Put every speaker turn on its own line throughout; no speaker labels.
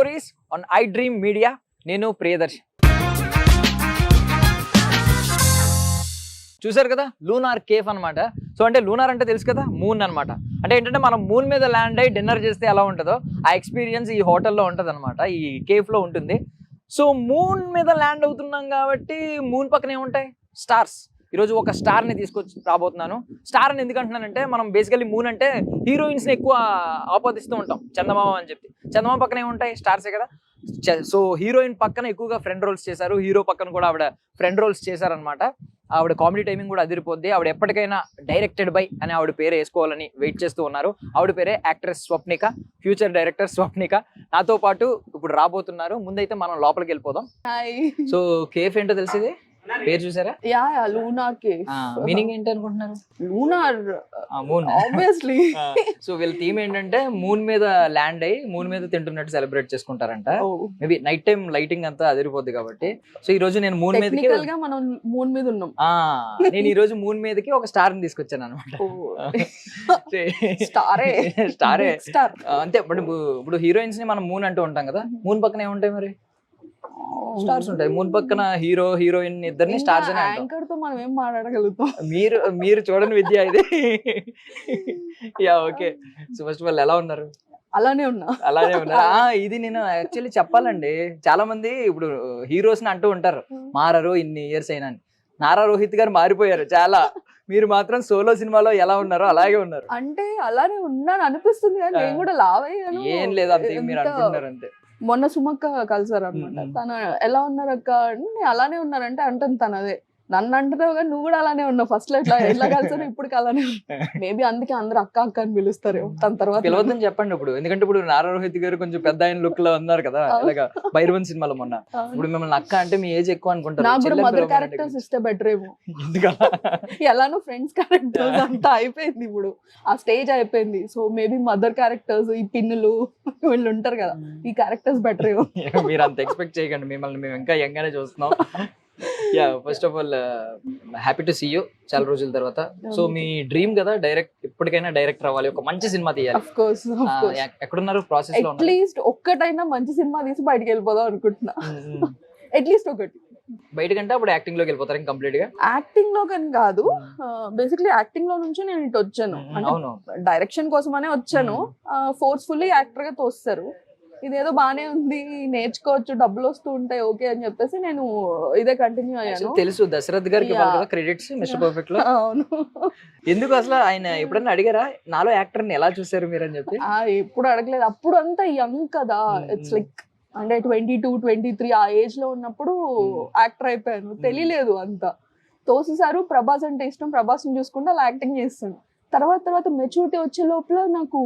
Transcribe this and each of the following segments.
Stories on I dream media. నేను ప్రియదర్శి. చూసారు కదా, లూనార్ కేఫ్ అనమాట. సో అంటే లూనార్ అంటే తెలుసు కదా, మూన్ అనమాట. అంటే ఏంటంటే మనం మూన్ మీద ల్యాండ్ అయ్యి డిన్నర్ చేస్తే ఎలా ఉంటుందో ఆ ఎక్స్పీరియన్స్ ఈ హోటల్లో ఉంటుంది అనమాట, ఈ కేఫ్లో ఉంటుంది. సో మూన్ మీద ల్యాండ్ అవుతున్నాం కాబట్టి మూన్ పక్కన ఏముంటాయి, స్టార్స్. ఈరోజు ఒక స్టార్ని తీసుకొచ్చి రాబోతున్నాను. స్టార్ అని ఎందుకు అంటున్నానంటే, మనం బేసికలీ మూన్ అంటే హీరోయిన్స్ని ఎక్కువ ఆపాదిస్తూ ఉంటాం, చందమామ అని చెప్పి. చందమామ పక్కన ఏముంటాయి, స్టార్సే కదా. సో హీరోయిన్ పక్కన ఎక్కువగా ఫ్రెండ్ రోల్స్ చేశారు, హీరో పక్కన కూడా ఆవిడ ఫ్రెండ్ రోల్స్ చేశారనమాట. ఆవిడ కామెడీ టైమింగ్ కూడా అదిరిపోద్ది. ఆవిడ ఎప్పటికైనా డైరెక్టెడ్ బై అని ఆవిడ పేరు వేసుకోవాలని వెయిట్ చేస్తూ ఉన్నారు. ఆవిడ పేరే actress Swapnika, future director Swapnika నాతో పాటు ఇప్పుడు రాబోతున్నారు. ముందైతే మనం లోపలికి వెళ్ళిపోదాం. సో కేఫ్ ఏంటో తెలిసింది, పేరు చూసారా?
Yeah lunar cafe.
మీనింగ్ ఏంటి అనుకుంటున్నారు?
Lunar
moon
obviously.
సో వీళ్ళ థీమ్ ఏంటంటే మూన్ మీద ల్యాండ్ అయ్యి మూన్ మీద తింటున్నట్టు సెలబ్రేట్ చేసుకుంటారంట. మేబీ నైట్ టైం లైటింగ్ అంతా అదిరిపోద్ది కాబట్టి. సో ఈ రోజు నేను మూన్ మీదకి,
మనం మూన్ మీద ఉన్నాం.
నేను ఈ రోజు మూన్ మీదకి ఒక స్టార్ ని తీసుకొచ్చాను అనమాట. స్టారే అంతే. ఇప్పుడు హీరోయిన్స్ ని మనం మూన్ అంటూ ఉంటాం కదా, మూన్ పక్కన ఏముంటాయి మరి? స్టార్స్ ఉంటాయి. మూన్ పక్కన హీరో హీరోయిన్ ఇద్దరిని స్టార్స్ అని అంటాం.
యాంకర్ తో మనం ఏం మాట్లాడగలుగుతాం?
మీరు చూడని విద్య ఇది. Yeah okay. So first of all ఎలా ఉన్నారు?
అలానే
ఉన్నా. ఇది నేను యాక్చువల్లీ చెప్పాలండి, చాలా మంది ఇప్పుడు హీరోస్ ని అంటూ ఉంటారు మారరు ఇన్ని ఇయర్స్ అయినా. నారా రోహిత్ గారు మారిపోయారు చాలా, మీరు మాత్రం సోలో సినిమాలో ఎలా ఉన్నారో అలాగే ఉన్నారు.
అంటే అలానే ఉన్నాను అనిపిస్తుంది కానీ నేను కూడా లావ్ అయ్యాను.
ఏం లేదు, అంతే మీరు అనుకుంటున్నారు అంతే.
మొన్న సుమక్క కలిసారు అనమాట. తను ఎలా ఉన్నారు అక్క అంటే అలానే ఉన్నారంటే అంటాను తను అదే. నన్ను అంటున్నావు కానీ నువ్వు కూడా అలానే ఉన్నావు. ఫస్ట్ లో ఎట్లా కలిసారు, ఇప్పుడు అలానే. మేబీ అందుకే అందరు అక్క అక్క అని పిలుస్తారు. తన తర్వాత
పిలవద్దని చెప్పండి ఇప్పుడు, ఎందుకంటే ఇప్పుడు నారా రోహిత్ గారు కొంచెం పెద్ద ఆయన లుక్ లో ఉన్నారు కదా, ఇలాగా భైరవన్ సినిమాలో మొన్న. ఇప్పుడు మిమ్మల్ని అక్క అంటే మీ ఏజ్ ఎక్కువ అనుకుంటారు.
నాకు కూడా మదర్ క్యారెక్టర్స్ ఇస్తే బెటర్ ఏమో. ఎలానో ఫ్రెండ్స్ క్యారెక్టర్స్ అంతా అయిపోయింది, ఇప్పుడు ఆ స్టేజ్ అయిపోయింది. సో మేబీ మదర్ క్యారెక్టర్స్, ఈ పిన్నులు వీళ్ళు ఉంటారు కదా, ఈ క్యారెక్టర్స్ బెటర్ ఏమో.
మీరు అంత ఎక్స్పెక్ట్ చేయకండి, మిమ్మల్ని మేము ఇంకా యంగానే చూస్తున్నాం. Yeah first of all happy to see you చాలా రోజుల తర్వాత. సో మీ డ్రీమ్ కదా ఎప్పటికైనా డైరెక్టర్ అవ్వాలి, ఒక మంచి సినిమా తీయాలి.
ఆఫ్ కోర్స్
ఎక్కడున్నారు ప్రాసెస్ లో?
అట్లీస్ట్ ఒక్కటైనా మంచి సినిమా తీసి బయటికి వెళ్ళిపోదాం అనుకుంటున్నా. అట్లీస్ట్ ఒకటి.
బయటకంటే అప్పుడు యాక్టింగ్ లోకి వెళ్ళిపోతారు కంప్లీట్ గా?
యాక్టింగ్ లో కానీ కాదు, బేసిక్లీ యాక్టింగ్ లో నుంచి నేను ఇటు వచ్చాను. డైరెక్షన్ కోసమనే వచ్చాను. ఫోర్స్ఫుల్లీ యాక్టర్ గా తోస్తారు. ఇదేదో బానే ఉంది, నేర్చుకోవచ్చు, డబ్బులు వస్తూ ఉంటాయి, ఓకే అని చెప్పేసి నేను ఇదే కంటిన్యూ అయ్యాను.
తెలుసు దశరథ్ గారికి క్రెడిట్స్ మిస్టర్ పర్ఫెక్ట్ లో.
అవును.
ఎందుకు అసలు ఆయన ఎప్పుడన్నా అడిగారా నాలో యాక్టర్ ని ఎలా చూసారు మీరు అని చెప్పి?
ఎప్పుడు అడగలేదు. అప్పుడు అంతా యంగ్ కదా, ఇట్స్ లైక్ అంటే 22, 23 ఆ ఏజ్ లో ఉన్నప్పుడు యాక్టర్ అయిపోయాను. తెలియలేదు అంతా. తోసేసారు. ప్రభాస్ అంటే ఇష్టం, ప్రభాస్ ని చూసుకుంటే అలా యాక్టింగ్ చేస్తాను. తర్వాత మెచ్యూరిటీ వచ్చే లోపల నాకు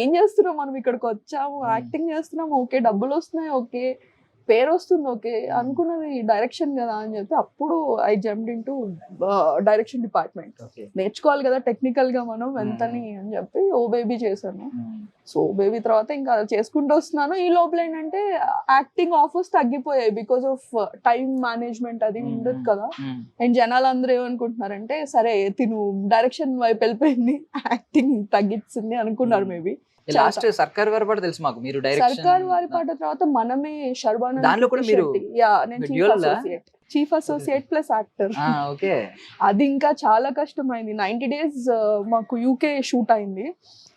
ఏం చేస్తున్నాం మనం, ఇక్కడికి వచ్చాము, యాక్టింగ్ చేస్తున్నాము, ఓకే డబ్బులు వస్తున్నాయి, ఓకే పేరు వస్తుంది, ఓకే అనుకున్నది డైరెక్షన్ కదా అని చెప్పి అప్పుడు I jumped into direction department. నేర్చుకోవాలి కదా టెక్నికల్ గా మనం ఎంతని అని చెప్పి ఓ బేబీ చేశాను. సో బేబీ తర్వాత ఇంకా చేసుకుంటూ వస్తున్నాను. ఈ లోపల ఏంటంటే యాక్టింగ్ ఆఫర్స్ తగ్గిపోయాయి బికాస్ ఆఫ్ టైం మేనేజ్మెంట్ అది ఉండదు కదా. అండ్ జనాలు అందరూ ఏమనుకుంటున్నారంటే సరే తిను డైరెక్షన్ వైపు వెళ్ళిపోయింది, యాక్టింగ్ తగ్గించింది అనుకున్నారు. మేబీ
లాస్ట్ సర్కార్ వారి పాట తెలుసు మాకు, మీరు
సర్కార్ వారి పాట తర్వాత మనమే శర్వానంద్,
దానిలో కూడా మీరు
chief associate plus actor.
Okay,
అది ఇంకా చాలా కష్టమైంది. 90 days మాకు యూకే షూట్ అయింది.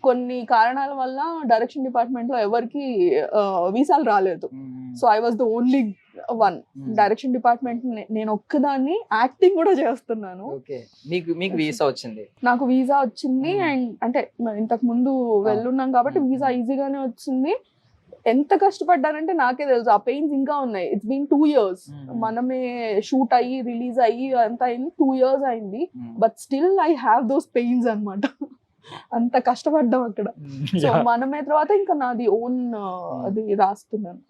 కొన్ని కారణాల వల్ల డైరెక్షన్ డిపార్ట్మెంట్ లో ఎవరికి వీసాలు రాలేదు. So I was the only one direction department. నేను ఒక్కదాన్ని యాక్టింగ్ కూడా చేస్తున్నాను.
మీకు వీసా వచ్చింది?
నాకు వీసా వచ్చింది. అండ్ అంటే ఇంతకు ముందు వెళ్ళున్నాం కాబట్టి వీసా ఈజీగానే వచ్చింది. ఎంత కష్టపడ్డానంటే నాకే తెలుసు, ఆ పెయిన్స్ ఇంకా ఉన్నాయి. It's been 2 years. మనమే షూట్ అయ్యి రిలీజ్ అయ్యి అంతా అయింది 2 years అయింది. But still I have those pains అన్నమాట. అంత కష్టపడ్డాం అక్కడ. సో మనమే తర్వాత ఇంకా నాది ఓన్ అది రాస్తున్నాను.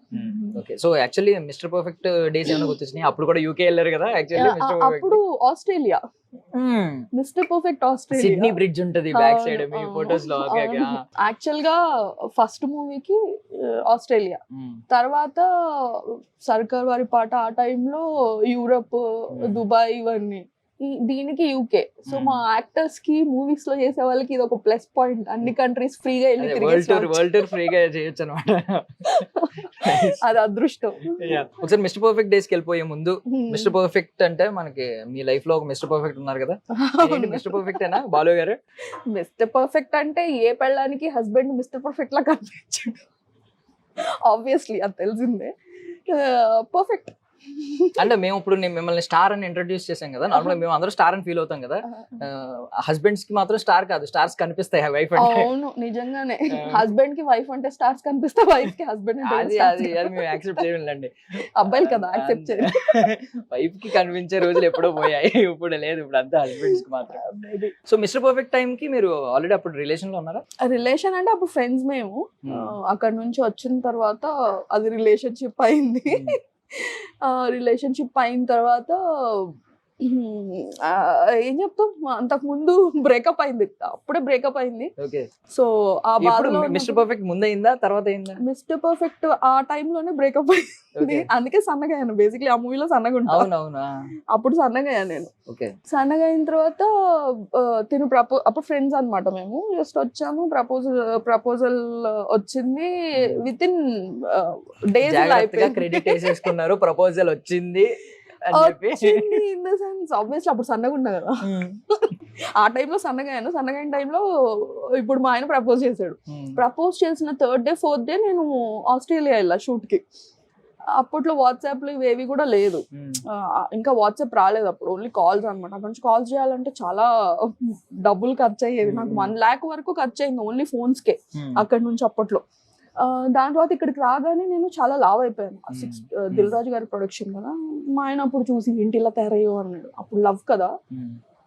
Okay, so actually mister perfect days ఏమైనా గుర్తొచ్చినాయి? అప్పుడు కూడా యూకే వెళ్ళారు కదా యాక్చువల్లీ?
అప్పుడు Australia, mister perfect Australia,
Sydney bridge ఉంటది బ్యాక్ సైడ్ మీ ఫోటోస్ లో.
యాక్చువల్ గా ఫస్ట్ మూవీకి ఆస్ట్రేలియా, తర్వాత సర్కార్ వారి పాట ఆ టైంలో యూరప్, దుబాయ్, ఇవన్నీ. దీనికి యూకే. సో మా యాక్టర్స్ కి మూవీస్ లో చేసే వాళ్ళకి ఇది ఒక ప్లస్ పాయింట్. అన్ని కంట్రీస్ ఫ్రీగా వెళ్ళి
వరల్డ్ టూర్ ఫ్రీగా చేయొచ్చు అనమాట.
అది అదృష్టం.
ఒకసారి మిస్టర్ పర్ఫెక్ట్ డేస్ కి వెళ్ళిపోయే ముందు, మిస్టర్ పర్ఫెక్ట్ అంటే మనకి మీ లైఫ్ లో ఒక మిస్టర్ పర్ఫెక్ట్ ఉన్నారు కదా, మిస్టర్ పర్ఫెక్ట్ ఏనా బాలు గారు?
మిస్టర్ పర్ఫెక్ట్ అంటే ఏ పెళ్ళానికి హస్బెండ్ మిస్టర్ పర్ఫెక్ట్ లా కనిపించాడు. ఆబ్వియస్లీ అది తెలిసిందే. పర్ఫెక్ట్
అంటే మేము ఇప్పుడు మిమ్మల్ని స్టార్ అని ఇంట్రడ్యూస్ చేసాం కదా, నార్మల్ మేము అందరూ స్టార్ అని ఫీల్ అవుతాం కదా, హస్బెండ్స్ కి మాత్రం స్టార్ కాదు, స్టార్స్ కనిపిస్తాయి వైఫ్ అంటే.
అవును నిజంగానే, హస్బెండ్ కి వైఫ్ అంటే స్టార్స్ కనిపిస్తే వైఫ్ కి హస్బెండ్
అది మేము యాక్సెప్ట్ చేయాలండి.
అబ్బాయిలు కదా యాక్సెప్ట్ చేయాలి.
వైఫ్ కి కనిపించే రోజులు ఎప్పుడో పోయాయి, ఇప్పుడు లేదు, ఇప్పుడు అంతా హస్బెండ్స్ కి మాత్రం. సో మిస్టర్ పర్ఫెక్ట్ టైం కి మీరు ఆల్రెడీ అప్పుడు రిలేషన్ లో ఉన్నారా?
రిలేషన్ అంటే అప్పుడు ఫ్రెండ్స్ మేము. అక్కడ నుంచి వచ్చిన తర్వాత అది రిలేషన్షిప్ అయింది. రిలేషన్షిప్ అయిన తర్వాత ఏం చెప్తాం, అంతకు ముందు బ్రేకప్ అయింది, అప్పుడే బ్రేకప్ అయింది. సో ఆ బాధలో
మిస్టర్ పర్ఫెక్ట్ ముందు అయిందా తర్వాత అయిందా?
మిస్టర్ పర్ఫెక్ట్ ఆ టైంలోనే బ్రేకప్ అయింది. అందుకే సన్నగా అయ్యాను. బేసిక్లీ ఆ మూవీలో సన్నగా ఉంటాను, అప్పుడు సన్నగా అయ్యాను నేను. సన్నగా అయిన తర్వాత తిను అప్పుడు ఫ్రెండ్స్ అన్నమాట, మేము జస్ట్ వచ్చాము, ప్రపోజల్ వచ్చింది. విత్ ఇన్ డేస్
క్రెడిట్ వేసేసుకున్నారు, ప్రపోజల్ వచ్చింది
ఇన్ ద సెన్స్ ఆబ్వియస్లీ అప్పుడు సన్నగా ఉన్నా కదా, ఆ టైంలో సన్నగా అయ్యాను. సన్నగా అయిన టైంలో ఇప్పుడు మా ఆయన ప్రపోజ్ చేశాడు. ప్రపోజ్ చేసిన 3rd డే 4th డే నేను ఆస్ట్రేలియా వెళ్ళా షూట్ కి. అప్పట్లో వాట్సాప్ లో ఇవేవి కూడా లేదు, ఇంకా వాట్సాప్ రాలేదు అప్పుడు, ఓన్లీ కాల్స్ అనమాట. అక్కడ నుంచి కాల్స్ చేయాలంటే చాలా డబ్బులు ఖర్చు అయ్యేవి, నాకు 1 lakh వరకు ఖర్చు అయింది ఓన్లీ ఫోన్స్ కే అక్కడ నుంచి అప్పట్లో. దాని తర్వాత ఇక్కడికి రాగానే నేను చాలా లావ్ అయిపోయాను. దిల్ రాజు గారి ప్రొడక్షన్ కదా, మా ఆయన అప్పుడు చూసి ఏంటి ఇలా తయారయ్యో అన్నాడు. అప్పుడు లవ్ కదా,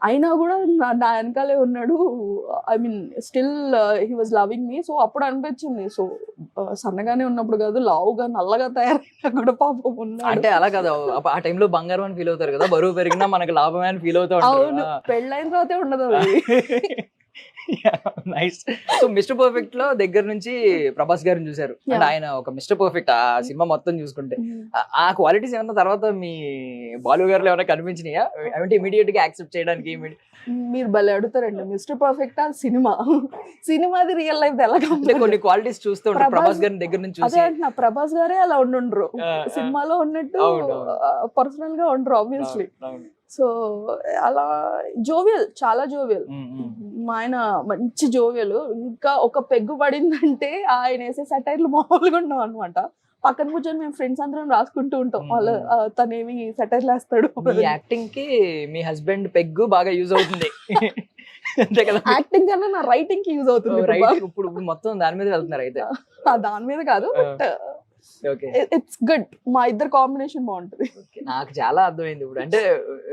అయినా కూడా నా వెనకాలే ఉన్నాడు. I mean still he was loving me. So అప్పుడు అనిపించింది, సో సన్నగానే ఉన్నప్పుడు కాదు, లావుగా నల్లగా తయారైనా కూడా పాపం ఉన్నాడు.
అంటే అలా కదా, ఆ టైంలో బంగారం అని ఫీల్ అవుతారు కదా, బరువు పెరిగినా మనకి లాభమే అని ఫీల్ అవుతారు.
అవును, పెళ్ళైన తర్వాతే ఉండదు అది.
నైస్. సో మిస్టర్ పర్ఫెక్ట్ లో దగ్గర నుంచి ప్రభాస్ గారిని చూసారు, అంటే ఆయన ఒక మిస్టర్ పర్ఫెక్ట్ ఆ సినిమా మొత్తం చూసుకుంటే ఆ క్వాలిటీస్ ఏమన్నా తర్వాత మీ బాలు గారిలో ఏమైనా కనిపించినాయా, అంటే ఇమీడియట్ గా యాక్సెప్ట్ చేయడానికి?
మీరు భలే అడుగుతారండి. మిస్టర్ పర్ఫెక్ట్ ఆ సినిమాది రియల్ లైఫ్ ఎలా
కొన్ని క్వాలిటీస్ చూస్తూ ఉంటారు ప్రభాస్ గారి దగ్గర నుంచి.
అదే అంటున్నా, ప్రభాస్ గారే అలా ఉండుండ్రు, సినిమాలో ఉన్నట్టు పర్సనల్ గా ఉండరు ఆబ్వియస్లీ. సో అలా జోవియల్, చాలా జోవియల్. మా ఆయన మంచి జోవియల్. ఇంకా ఒక పెగ్గు పడిందంటే ఆయన వేసే సెటైర్లు మామూలుగా ఉండవు అనమాట. పక్కన కూర్చొని మేము ఫ్రెండ్స్ అందరం రాసుకుంటూ ఉంటాం, వాళ్ళ తనేమి సెటైర్లు వేస్తాడు.
యాక్టింగ్ కి మీ హస్బెండ్ పెగ్గు బాగా యూజ్ అవుతుంది.
యాక్టింగ్ కన్నా నా రైటింగ్ కి యూజ్ అవుతుంది.
ఇప్పుడు మొత్తం దాని మీద వెళ్తున్నారు అయితే?
దాని మీద కాదు, బట్ ఇట్స్ గుడ్. మా ఇద్దరు కాంబినేషన్ బాగుంటది.
నాకు చాలా అర్థమైంది ఇప్పుడు. అంటే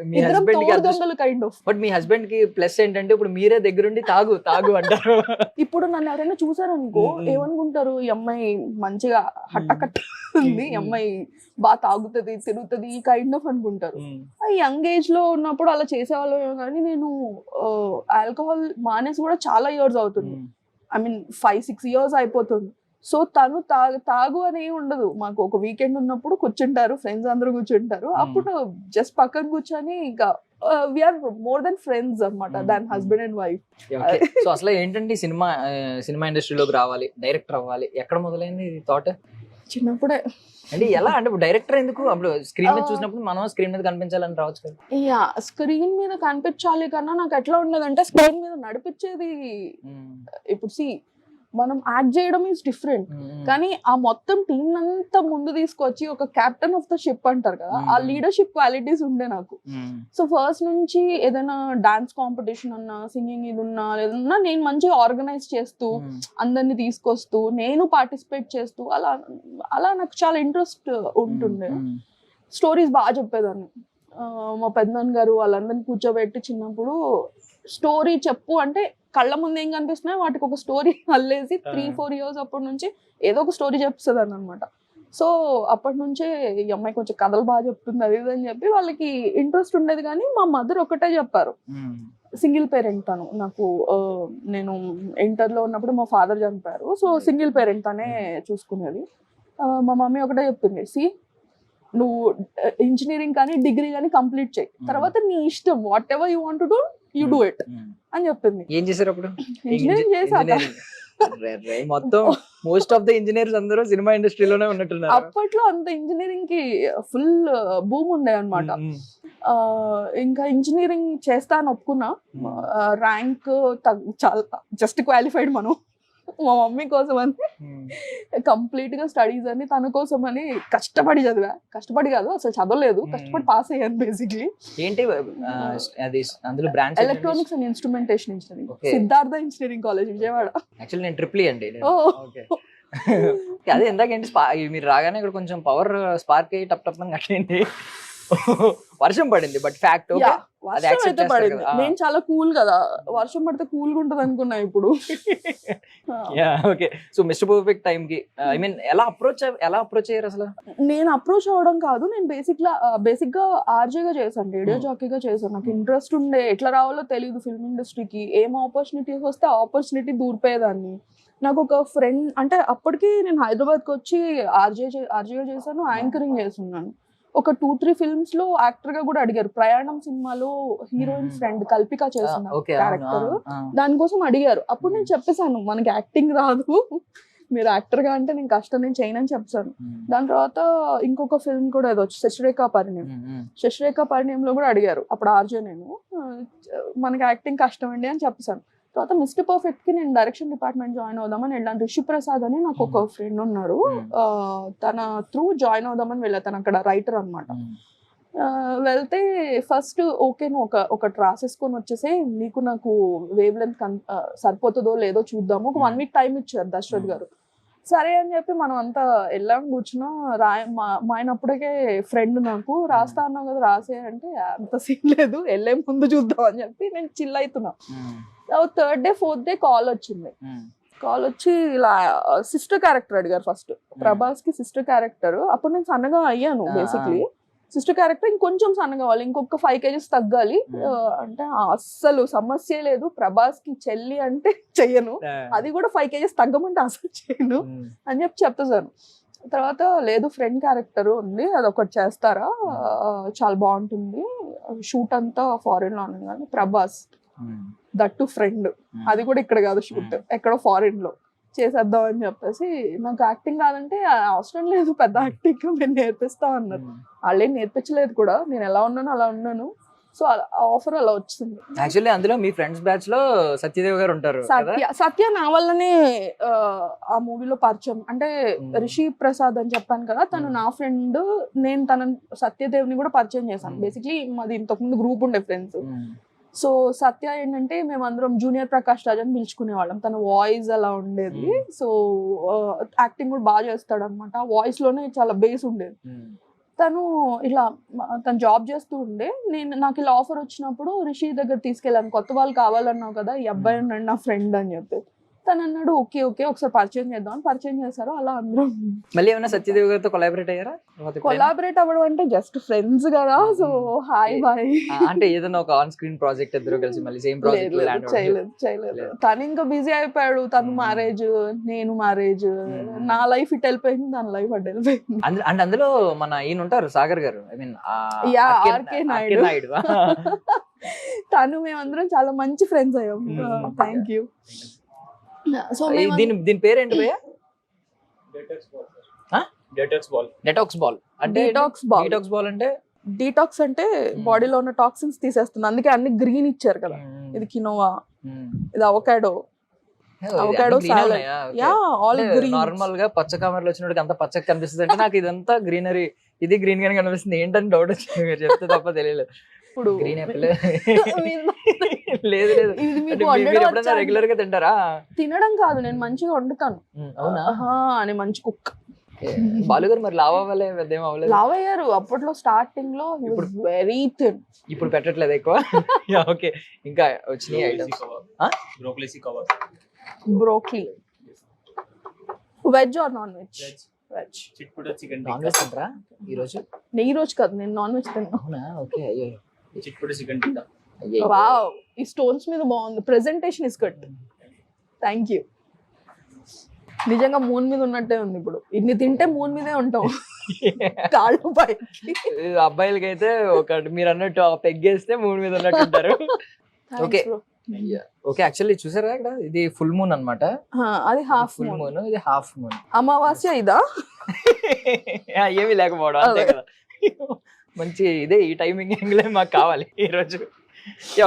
మీ హస్బెండ్
కైండ్ ఆఫ్,
బట్ మీ హస్బెండ్ కి ప్లస్ ఏంటంటే ఇప్పుడు మీరే దగ్గరుండి తాగు తాగు అంటారు.
ఇప్పుడు నన్ను ఎవరైనా చూసారనుకో ఏమనుకుంటారు, ఈ అమ్మాయి మంచిగా హట్టకట్ట ఉంది, ఈ అమ్మాయి బాగా తాగుతుంది తిరుగుతుంది, ఈ కైండ్ ఆఫ్ అనుకుంటారు. యంగ్ ఏజ్ లో ఉన్నప్పుడు అలా చేసేవాళ్ళు, కానీ నేను ఆల్కహాల్ మానేసి కూడా చాలా ఇయర్స్ అవుతుంది. ఐ మీన్ 5-6 years అయిపోతుంది. సో తను తాగు అని ఏమి ఉండదు మాకు. ఒక వీకెండ్ ఉన్నప్పుడు కూర్చుంటారు, ఫ్రెండ్స్ అందరూ కూర్చుంటారు, అప్పుడు జస్ట్ పక్కన కూర్చొని ఇంకా వీఆర్ మోర్ దెన్ ఫ్రెండ్స్ అన్నమాట, దాన్ హస్బెండ్ అండ్ వైఫ్.
సో అసలు ఏంటంటే సినిమా ఇండస్ట్రీలోకి రావాలి, డైరెక్టర్ అవ్వాలి, ఎక్కడ మొదలైంది థాట్?
చిన్నప్పుడే.
అంటే ఎలా అంటే డైరెక్టర్ ఎందుకు? అప్పుడు స్క్రీన్ మీద చూసినప్పుడు మనం స్క్రీన్ మీద కనిపించాలని రావచ్చు కదా.
యా, స్క్రీన్ మీద కనిపించాలి కన్నా నాకు ఎట్లా ఉండదంటే స్క్రీన్ మీద నడిపించేది. ఇప్పుడు మనం యాక్ట్ చేయడం ఈజ్ డిఫరెంట్, కానీ ఆ మొత్తం టీం అంతా ముందు తీసుకొచ్చి ఒక కెప్టెన్ ఆఫ్ ద షిప్ అంటారు కదా, ఆ లీడర్షిప్ క్వాలిటీస్ ఉండే నాకు. సో ఫస్ట్ నుంచి ఏదైనా డాన్స్ కాంపిటీషన్ అన్నా, సింగింగ్ ఇది ఉన్నా లేదన్నా నేను మంచిగా ఆర్గనైజ్ చేస్తూ అందరినీ తీసుకొస్తూ నేను పార్టిసిపేట్ చేస్తూ అలా నాకు చాలా ఇంట్రెస్ట్ ఉంటుండే. స్టోరీస్ బాగా చెప్పేదాన్ని. మా పెద్దనాన్న గారు వాళ్ళందరినీ కూర్చోబెట్టి చిన్నప్పుడు స్టోరీ చెప్పు అంటే కళ్ళ ముందు ఏం కనిపిస్తున్నాయి వాటికి ఒక స్టోరీ అల్లేసి 3-4 years అప్పటి నుంచి ఏదో ఒక స్టోరీ చెప్తుందని అనమాట. సో అప్పటి నుంచే ఈ అమ్మాయి కొంచెం కథలు బాగా చెప్తుంది అది అని చెప్పి వాళ్ళకి ఇంట్రెస్ట్ ఉండేది. కానీ మా మదర్ ఒకటే చెప్పారు, సింగిల్ పేరెంట్ తను. నాకు నేను ఇంటర్లో ఉన్నప్పుడు మా ఫాదర్ చనిపోయారు, సో సింగిల్ పేరెంట్ తనే చూసుకునేది. మా మమ్మీ ఒకటే చెప్పింది, నువ్వు ఇంజనీరింగ్ కానీ డిగ్రీ కానీ కంప్లీట్ చేయి, తర్వాత నీ ఇష్టం, what ever you want to do you do it అని చెప్పింది.
ఏం చేశారు అప్పుడు?
ఇంజనీరింగ్ చేశాక
మొత్తం మోస్ట్ ఆఫ్ ద ఇంజనీర్స్ అందరూ సినిమా ఇండస్ట్రీలోనే ఉన్నట్టున్నారు.
అప్పట్లో అంత ఇంజనీరింగ్ కి ఫుల్ బూమ్ ఉండే అనమాట. ఇంకా ఇంజనీరింగ్ చేస్తా అని ఒప్పుకున్నా. ర్యాంక్ చాలా జస్ట్ క్వాలిఫైడ్ మనం, మా మమ్మీ కోసం అని కంప్లీట్ గా స్టడీస్ అని తన కోసం అని కష్టపడి చదివా. కష్టపడి కాదు అసలు చదవలేదు, కష్టపడి పాస్ అయ్యాను బేసిక్లీ.
ఏంటి అది అందులో branch?
Electronics and instrumentation engineering, Siddhartha engineering college Vijayawada.
Actually నేను ట్రిపుల్ అండి. అదే ఇందాకేంటి మీరు రాగానే ఇక్కడ కొంచెం పవర్ స్పార్క్ అయ్యి టప్ టప్ అని కట్టింది. వర్షం పడింది బట్ ఫ్యాక్ట్
వర్షం అయితే పడింది. నేను చాలా కూల్ కదా, వర్షం పడితే కూల్ గా ఉంటది అనుకున్నా ఇప్పుడు.
Okay, so mister perfect time కి ఐ మీన్ ఎలా అప్రోచ్ అయ్యారు అసలు?
నేను అప్రోచ్ అవ్వడం కాదు, నేను బేసిక్ గా ఆర్జేగా చేశాను, రేడియో జాకీగా చేశాను. నాకు ఇంట్రెస్ట్ ఉండే, ఎట్లా రావాలో తెలియదు ఫిల్మ్ ఇండస్ట్రీకి. ఏం ఆపర్చునిటీస్ వస్తే ఆపర్చునిటీ దూరిపోయేదాన్ని. నాకు ఒక ఫ్రెండ్ అంటే అప్పటికి నేను హైదరాబాద్కి వచ్చి ఆర్జేగా చేశాను, యాంకరింగ్ చేస్తున్నాను. ఒక 2-3 ఫిల్మ్స్ లో యాక్టర్ గా కూడా అడిగారు. ప్రయాణం సినిమాలో హీరోయిన్ ఫ్రెండ్ కల్పిక చేసిన క్యారెక్టర్, దానికోసం అడిగారు. అప్పుడు నేను చెప్పేశాను మనకి యాక్టింగ్ రాదు, మీరు యాక్టర్ గా అంటే నేను కష్టం, నేను చేయనని చెప్పాను. దాని తర్వాత ఇంకొక ఫిల్మ్ కూడా ఏదో శశిరేఖ పరిణయంలో కూడా అడిగారు. అప్పుడు ఆర్జే నేను మనకి యాక్టింగ్ కష్టం అండి అని చెప్పాను. తర్వాత మిస్టర్ పర్ఫెక్ట్ కి నేను డైరెక్షన్ డిపార్ట్మెంట్ జాయిన్ అవుదామని వెళ్ళాను. రిషి ప్రసాద్ అని నాకు ఒక ఫ్రెండ్ ఉన్నారు, తన త్రూ జాయిన్ అవుదామని వెళ్ళా. తను అక్కడ రైటర్ అనమాట. వెళ్తే ఫస్ట్ ఓకే నువ్వు ఒకటి రాసేసుకొని వచ్చేసి నీకు నాకు వేవ్ లెంత్ సరిపోతుందో లేదో చూద్దాము, ఒక 1 వీక్ టైం ఇచ్చారు దశరథ్ గారు. సరే అని చెప్పి మనం అంతా వెళ్ళాం, కూర్చున్నా. మా ఆయన అప్పటికే ఫ్రెండ్, నాకు రాస్తా అన్నావు కదా రాసే అంటే అంత సీన్ లేదు, వెళ్ళే ముందు చూద్దాం అని చెప్పి నేను చిల్ అవుతున్నా. 3rd day 4th day call వచ్చింది. కాల్ వచ్చి ఇలా సిస్టర్ క్యారెక్టర్ అడిగారు. ఫస్ట్ ప్రభాస్ కి సిస్టర్ క్యారెక్టర్. అప్పుడు నేను సన్నగా అయ్యాను బేసిక్లీ. సిస్టర్ క్యారెక్టర్ ఇంకొంచెం సన్నగా కావాలి, ఇంకొక 5 kgs తగ్గాలి అంటే అస్సలు సమస్య లేదు. ప్రభాస్ కి చెల్లి అంటే చెయ్యను, అది కూడా 5 kgs తగ్గమంటే అసలు చేయను అని చెప్తాను. తర్వాత లేదు ఫ్రెండ్ క్యారెక్టర్ ఉంది, అది ఒకటి చేస్తారా, చాలా బాగుంటుంది, షూట్ అంతా ఫారెన్ లో ఉన్నాను కానీ ప్రభాస్ దట్టు ఫ్రెండ్, అది కూడా ఇక్కడ కాదు షూట్, ఎక్కడో ఫారెన్ లో చేసేద్దాం అని చెప్పేసి. నాకు యాక్టింగ్ కాదంటే అవసరం లేదు పెద్ద యాక్టింగ్, మేము నేర్పిస్తాం అన్నారు. వాళ్ళేం నేర్పించలేదు కూడా, నేను ఎలా ఉన్నాను అలా ఉన్నాను. సో ఆఫర్ అలా వచ్చింది.
యాక్చువల్లీ అందులో మీ ఫ్రెండ్స్ బ్యాచ్ లో సత్యదేవ్ గారు ఉంటారు.
సత్య నా వల్లనే ఆ మూవీలో పరిచయం. అంటే రిషి ప్రసాద్ అని చెప్పాను కదా, తను నా ఫ్రెండ్. నేను సత్యదేవ్ ని కూడా పరిచయం చేశాను. బేసిక్లీ మాది ఇంతకుముందు గ్రూప్ ఉండే ఫ్రెండ్స్. సో సత్య ఏంటంటే మేమందరం జూనియర్ ప్రకాష్ రాజ్ అని పిలుచుకునే వాళ్ళం. తన వాయిస్ అలా ఉండేది. సో యాక్టింగ్ కూడా బాగా చేస్తాడు అనమాట. వాయిస్ లోనే చాలా బేస్ ఉండేది. తను జాబ్ చేస్తూ ఉండే. నాకు ఇలా ఆఫర్ వచ్చినప్పుడు రిషి దగ్గర తీసుకెళ్ళాను. కొత్త వాళ్ళు కావాలన్నావు కదా, ఈ అబ్బాయి ఉన్నాడు నా ఫ్రెండ్ అని చెప్పి. తను అన్నాడు ఓకే ఒకసారి పరిచయం చేద్దాం అని పరిచయం చేశారు. అలా అందరం.
మళ్ళీ ఏమైనా సత్యదేవ్ గారితో కొలాబరేట్ అయ్యారా?
కొలాబరేట్ అవ్వడం అంటే జస్ట్ ఫ్రెండ్స్ కదా, సో హాయ్ బాయ్
అంటే ఏదైనా ఒక ఆన్ స్క్రీన్ ప్రాజెక్ట్ ఇద్దరు కలిసి మళ్ళీ సేమ్ ప్రాజెక్ట్
చేయలేదు. తను ఇంకా బిజీ అయిపోయాడు. తను మ్యారేజ్, నేను మ్యారేజ్, నా లైఫ్ ఇట్ వెళ్ళిపోయింది, తన లైఫ్ అటు వెళ్ళిపోయింది.
అంటే అందులో మన ఈయన ఉంటారు సాగర్ గారు, ఐ మీన్
ఆర్కే నాయుడు. తను మేమందరం చాలా మంచి ఫ్రెండ్స్ అయ్యాం. Thank you. సో
దీని పేరేంటి భయ్యా? డెటాక్స్ బాల్ అంటే
డీటాక్స్ అంటే బాడీలో ఉన్న టాక్సిన్స్ తీసేస్తుంది. అందుకే అన్ని గ్రీన్ ఇచ్చారు కదా. ఇది కినోవా, ఇది avocado salad. All green.
Normal గా పచ్చ కమర్లు వచ్చినప్పుడు అంత పచ్చగా కనిపిస్తుంది అంటే నాకు ఇదంతా గ్రీనరీ, ఇది గ్రీన్ గానే కనిపిస్తుంది. ఏంటని డౌట్ వచ్చింది, మీరు చెప్తే తప్ప తెలియలేదు.
ఇప్పుడు
గ్రీన్ యాపిల్ లేదు రెగ్యులర్ గా తింటారా?
తినడం కాదు, నేను మంచిగా వండుతాను. అని మంచి కుక్.
బాలు గారు మరి లావ్ అవ్వలే?
లావ్ అయ్యారు అప్పట్లో స్టార్టింగ్ లో, వెరీ థిన్.
ఇప్పుడు పెట్టట్లేదు ఎక్కువ. ఓకే, ఇంకా వచ్చినాయి items.
Broccoli. Veg or non veg?
Non veg తింటారా
ఈ రోజు కాదు, నేను నాన్ వెజ్ తిన్నా.
అవునా? ఓకే.
వావ్, ఈ స్టోన్స్ మీద బాగుంది. Presentation is good. Thank you. నిజంగా మూన్ మీద ఉన్నట్టే ఉంది ఇప్పుడు. ఇన్ని తింటే మూన్ మీదే ఉంటాం కాళ్ళు పైకి.
అబ్బాయిలకి అయితే ఒక మీరు అన్నట్టు పెగ్గేస్తే మూడు మీద ఉన్నట్టు ఉంటారు. ఓకే ఓకే, యాక్చువల్లీ చూసారా ఇక్కడ ఇది ఫుల్ మూన్ అన్నమాట.
అది హాఫ్
ఫుల్
మూన్.
మూన్, ఇది హాఫ్ మూన్.
అమావాస్య ఇదా?
ఏమీ లేకపోవడం అంతే కదా. మంచి ఇదే ఈ టైమింగ్ యాంగిల్ మాకు కావాలి ఈ రోజు.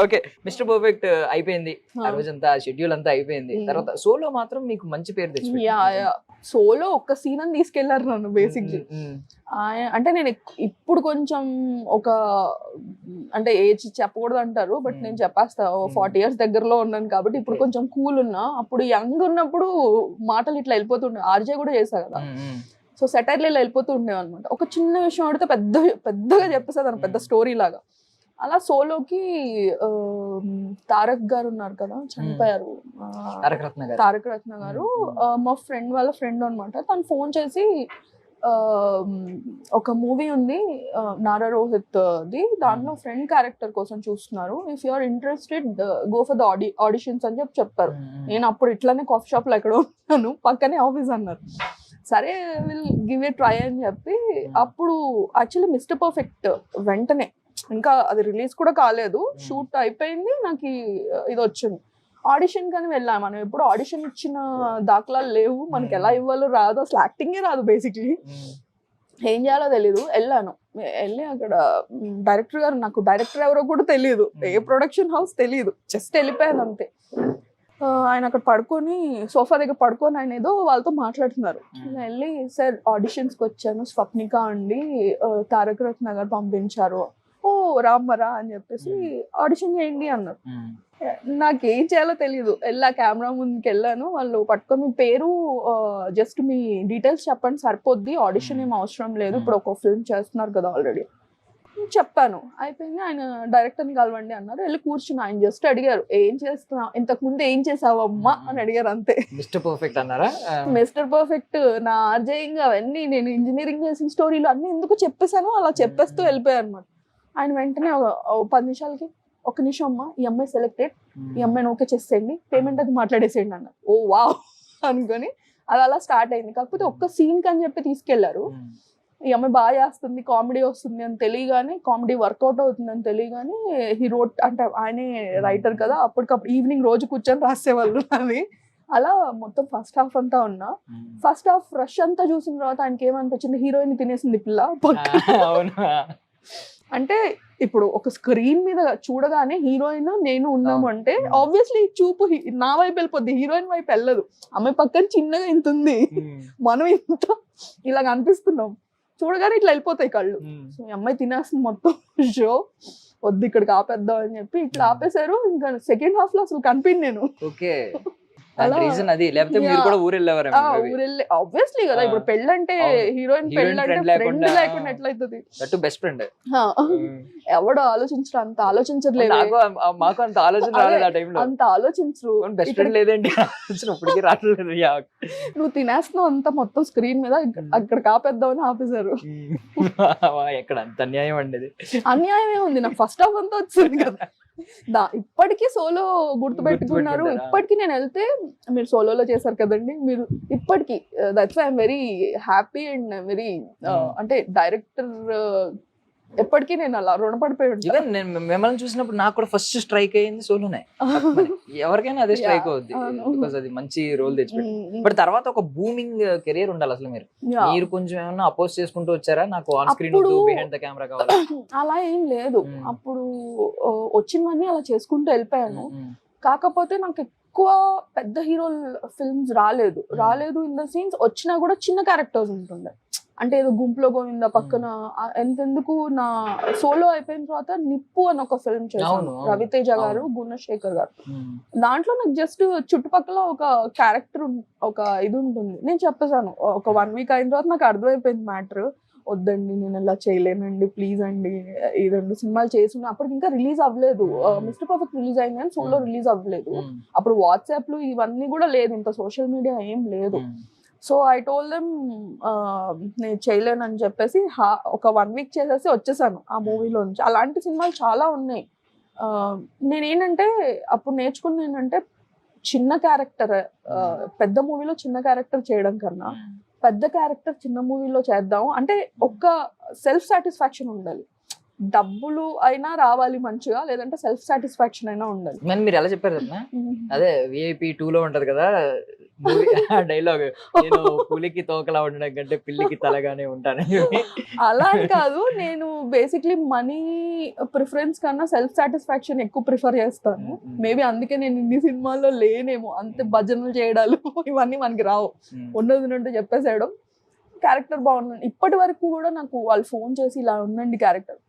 ఓకే, మిస్టర్ పర్ఫెక్ట్ అయిపోయింది, ఆ రోజంతా షెడ్యూల్ అంతా అయిపోయింది. తర్వాత సోలో మాత్రం మీకు మంచి పేరు తెచ్చి
సోలో ఒక్క సీన్ అని తీసుకెళ్లారు నన్ను బేసిక్లీ. అంటే నేను ఇప్పుడు కొంచెం ఒక అంటే ఏజ్ చెప్పకూడదు అంటారు, బట్ నేను చెప్పేస్తా 40 years దగ్గరలో ఉన్నాను కాబట్టి ఇప్పుడు కొంచెం కూల్ ఉన్నా. అప్పుడు యంగ్ ఉన్నప్పుడు మాటలు ఇట్లా వెళ్ళిపోతుండే. ఆర్జే కూడా చేశా కదా, సో సెటైర్లు ఇలా వెళ్ళిపోతూ ఉండేవి అనమాట. ఒక చిన్న విషయం అడిగితే పెద్దగా చెప్పేసేది అని, పెద్ద స్టోరీ లాగా. అలా సోలోకి తారక్ గారు ఉన్నారు కదా, చనిపోయారు, తారక రత్న గారు. మా ఫ్రెండ్ వాళ్ళ ఫ్రెండ్ అనమాట. తను ఫోన్ చేసి ఒక మూవీ ఉంది నారా రోహిత్ ది, దాంట్లో ఫ్రెండ్ క్యారెక్టర్ కోసం చూస్తున్నారు, if you are interested go for the auditions అని చెప్పారు. నేను అప్పుడు ఇట్లానే కాఫీ షాప్ లో ఎక్కడో ఉన్నాను, పక్కనే ఆఫీస్ అన్నారు. సరే విల్ గివ్ ఏ ట్రై అని చెప్పి అప్పుడు యాక్చువల్లీ మిస్టర్ పర్ఫెక్ట్ వెంటనే, ఇంకా అది రిలీజ్ కూడా కాలేదు, షూట్ అయిపోయింది, నాకు ఇది వచ్చింది. ఆడిషన్ కానీ వెళ్ళాను. మనం ఎప్పుడు ఆడిషన్ ఇచ్చిన దాఖలాలు లేవు, మనకి ఎలా ఇవ్వాలో రాదు, అసలు యాక్టింగే రాదు బేసిక్లీ, ఏం చేయాలో తెలీదు. వెళ్ళి అక్కడ డైరెక్టర్ గారు, నాకు డైరెక్టర్ ఎవరో కూడా తెలియదు, ఏ ప్రొడక్షన్ హౌస్ తెలియదు, జస్ట్ వెళ్ళిపోయాను అంతే. ఆయన అక్కడ పడుకొని సోఫా దగ్గర పడుకొని ఆయన ఏదో వాళ్ళతో మాట్లాడుతున్నారు. వెళ్ళి సార్ ఆడిషన్స్కి వచ్చాను, స్వప్నిక అండి, తారక రత్న గారు పంపించారు. ఓ రామ్మరా అని చెప్పేసి ఆడిషన్ చేయండి అన్నారు. నాకేం చేయాలో తెలియదు. వెళ్ళా కెమెరా ముందుకు వెళ్ళాను, వాళ్ళు పట్టుకొని మీ పేరు జస్ట్ మీ డీటెయిల్స్ చెప్పండి సరిపోద్ది, ఆడిషన్ ఏం అవసరం లేదు, ఇప్పుడు ఒక ఫిల్మ్ చేస్తున్నారు కదా ఆల్రెడీ చెప్పాను. అయిపోయింది. ఆయన డైరెక్టర్ని కలవండి అన్నారు. వెళ్ళి కూర్చుని ఆయన జస్ట్ అడిగారు ఏం చేస్తున్నావు, ఇంతకు ముందు ఏం చేసావు అమ్మా అని అడిగారు అంతే.
మిస్టర్ పర్ఫెక్ట్ అన్నారా? మిస్టర్
పర్ఫెక్ట్ నా ఆర్జేయింగ్ అవన్నీ నేను ఇంజనీరింగ్ చేసిన స్టోరీలు అన్ని ఎందుకు చెప్పేశాను, అలా చెప్పేస్తూ వెళ్ళిపోయారు అనమాట. ఆయన వెంటనే 10 నిమిషాలకి ఒక నిమిషం అమ్మా, ఈ అమ్మాయి సెలెక్టెడ్, ఈ అమ్మాయిని ఓకే చేసేయండి, పేమెంట్ అది మాట్లాడేసేయండి అన్నారు. ఓ వావ్ అనుకొని అది అలా స్టార్ట్ అయింది. కాకపోతే ఒక్క సీన్ కని చెప్పి తీసుకెళ్లారు. ఈ అమ్మాయి బాగా చేస్తుంది, కామెడీ వస్తుంది అని తెలియగానే, కామెడీ వర్కౌట్ అవుతుంది అని తెలియగానే హీరో అంటే ఆయనే రైటర్ కదా, అప్పటికప్పుడు ఈవినింగ్ రోజు కూర్చొని రాసేవాళ్ళు అది. అలా మొత్తం ఫస్ట్ హాఫ్ అంతా ఉన్నా. ఫస్ట్ హాఫ్ రష్ అంతా చూసిన తర్వాత ఆయనకి ఏమనిపించింది, హీరోయిన్ తినేసింది పిల్ల. అంటే ఇప్పుడు ఒక స్క్రీన్ మీద చూడగానే హీరోయిన్ నేను ఉన్నాము అంటే ఆబ్వియస్లీ చూపు నా వైపు వెళ్ళిపోద్ది, హీరోయిన్ వైపు వెళ్ళదు. అమ్మాయి పక్కన చిన్నగా ఇంత ఉంది, మనం ఇంత ఇలాగ అనిపిస్తున్నాం, చూడగానే ఇట్లా వెళ్ళిపోతాయి కళ్ళు. సో ఈ అమ్మాయి తినేస్తుంది మొత్తం షో, వద్దు ఇక్కడికి ఆపేద్దాం అని చెప్పి ఇట్లా ఆపేశారు. ఇంకా సెకండ్ హాఫ్ లో అసలు కనిపించింది నేను.
ఓకే, రీజన్ అది, లేకపోతే మీరు కూడా ఊరెళ్ళేవారు?
ఊరెళ్ళి ఆబ్వియస్లీ కదా, ఇప్పుడు పెళ్ళంటే హీరోయిన్ పెళ్ళంటే ఫ్రెండ్ లేకుండా ఎట్లయితుంది,
బెస్ట్ ఫ్రెండ్.
ఎవడో ఆలోచించరు, అంత ఆలోచించట్లేదు,
మాకు అంత ఆలోచన రాలేదు ఆ టైంలో,
అంత ఆలోచించరు.
బెస్ట్ ఫ్రెండ్ లేదండి ఇప్పటికీ రావట్లేదు.
నువ్వు తినేస్తున్నావు అంత మొత్తం స్క్రీన్ మీద, అక్కడ కాపేద్దామని ఆపేశారు.
ఎక్కడ అంత అన్యాయం అండి?
అన్యాయమే ఉంది, నాకు ఫస్ట్ హాఫ్ అంతా వచ్చింది కదా. ఇప్పటికీ సోలో గుర్తుపెట్టుకున్నారు. ఇప్పటికీ నేను వెళ్తే మీరు సోలోలో చేశారు కదండి, మీరు ఇప్పటికీ that's I'm very happy and very అంటే డైరెక్టర్ ఎప్పటికీ నేను అలా రుణపడిపోయి ఉంటాను.
నేను మిమ్మల్ని చూసినప్పుడు నాకు కూడా ఫస్ట్ స్ట్రైక్ అయ్యింది సోలోనే. ఎవరికైనా అదే స్ట్రైక్ అవుద్ది, బికాజ్ అది మంచి రోల్ తెచ్చిపెట్టి. బట్ తర్వాత ఒక బూమింగ్ కెరియర్ ఉండాలి అసలు. మీరు కొంచెం ఏమన్నా అపోజ్ చేసుకుంటూ వచ్చారా, నాకు on screen behind the camera కావాలి?
అలా ఏం లేదు, అప్పుడు వచ్చినవన్నీ అలా చేసుకుంటూ వెళ్ళిపోయాను. కాకపోతే నాకు ఎక్కువ పెద్ద హీరో ఫిల్మ్స్ రాలేదు ఇన్ ద సీన్స్. వచ్చినా కూడా చిన్న క్యారెక్టర్స్ ఉంటుండే, అంటే ఏదో గుంపులో గోవిందా పక్కన. ఎంతెందుకు నా సోలో అయిపోయిన తర్వాత నిప్పు అని ఒక ఫిల్మ్ చేశాను, రవితేజ గారు, గుణశేఖర్ గారు. దాంట్లో నాకు జస్ట్ చుట్టుపక్కల ఒక క్యారెక్టర్ ఒక ఇది ఉంటుంది. నేను చెప్పేసాను ఒక 1 week అయిన తర్వాత నాకు అర్థమైపోయింది మ్యాటర్. వద్దండి నేను ఇలా చేయలేనండి, ప్లీజ్ అండి, ఈ 2 సినిమాలు చేస్తున్నా. అప్పటికి ఇంకా రిలీజ్ అవ్వలేదు, మిస్టర్ పర్ఫెక్ట్ రిలీజ్ అయింది కానీ సోలో రిలీజ్ అవ్వలేదు. అప్పుడు వాట్సాప్లు ఇవన్నీ కూడా లేదు, ఇంత సోషల్ మీడియా ఏం లేదు. సో ఐ టోల్డ్ దెమ్ నేను చేయలేను అని చెప్పేసి ఒక 1 week చేసేసి వచ్చేసాను ఆ మూవీలో నుంచి. అలాంటి సినిమాలు చాలా ఉన్నాయి. నేనేంటంటే అప్పుడు నేర్చుకున్న ఏంటంటే చిన్న క్యారెక్టర్ పెద్ద మూవీలో చిన్న క్యారెక్టర్ చేయడం కన్నా పెద్ద క్యారెక్టర్ చిన్న మూవీలో చేద్దాం అంటే ఒక్క సెల్ఫ్ సాటిస్ఫాక్షన్ ఉండాలి. డబ్బులు అయినా రావాలి మంచిగా, లేదంటే సెల్ఫ్ సాటిస్ఫాక్షన్ అయినా ఉండాలి.
మరి మీరు ఎలా చెప్పారు కదా, అదే VIP 2 లో ఉంటది కదా మూవీ డైలాగ్, నేను పులికి తోకలా ఉండడం కంటే పిల్లికి తలగానే ఉంటాను.
అలా అని కాదు, నేను బేసిక్లీ మనీ ప్రిఫరెన్స్ కన్నా సెల్ఫ్ సాటిస్ఫాక్షన్ ఎక్కువ ప్రిఫర్ చేస్తాను. మేబీ అందుకే నేను ఇన్ని సినిమాల్లో లేనేమో, అంతే భజనలు చేయడాలు ఇవన్నీ మనకి రావు. ఉన్నది చెప్పేసేయడం, క్యారెక్టర్ బాగుంది. ఇప్పటి వరకు కూడా నాకు వాళ్ళు ఫోన్ చేసి ఇలా ఉందండి క్యారెక్టర్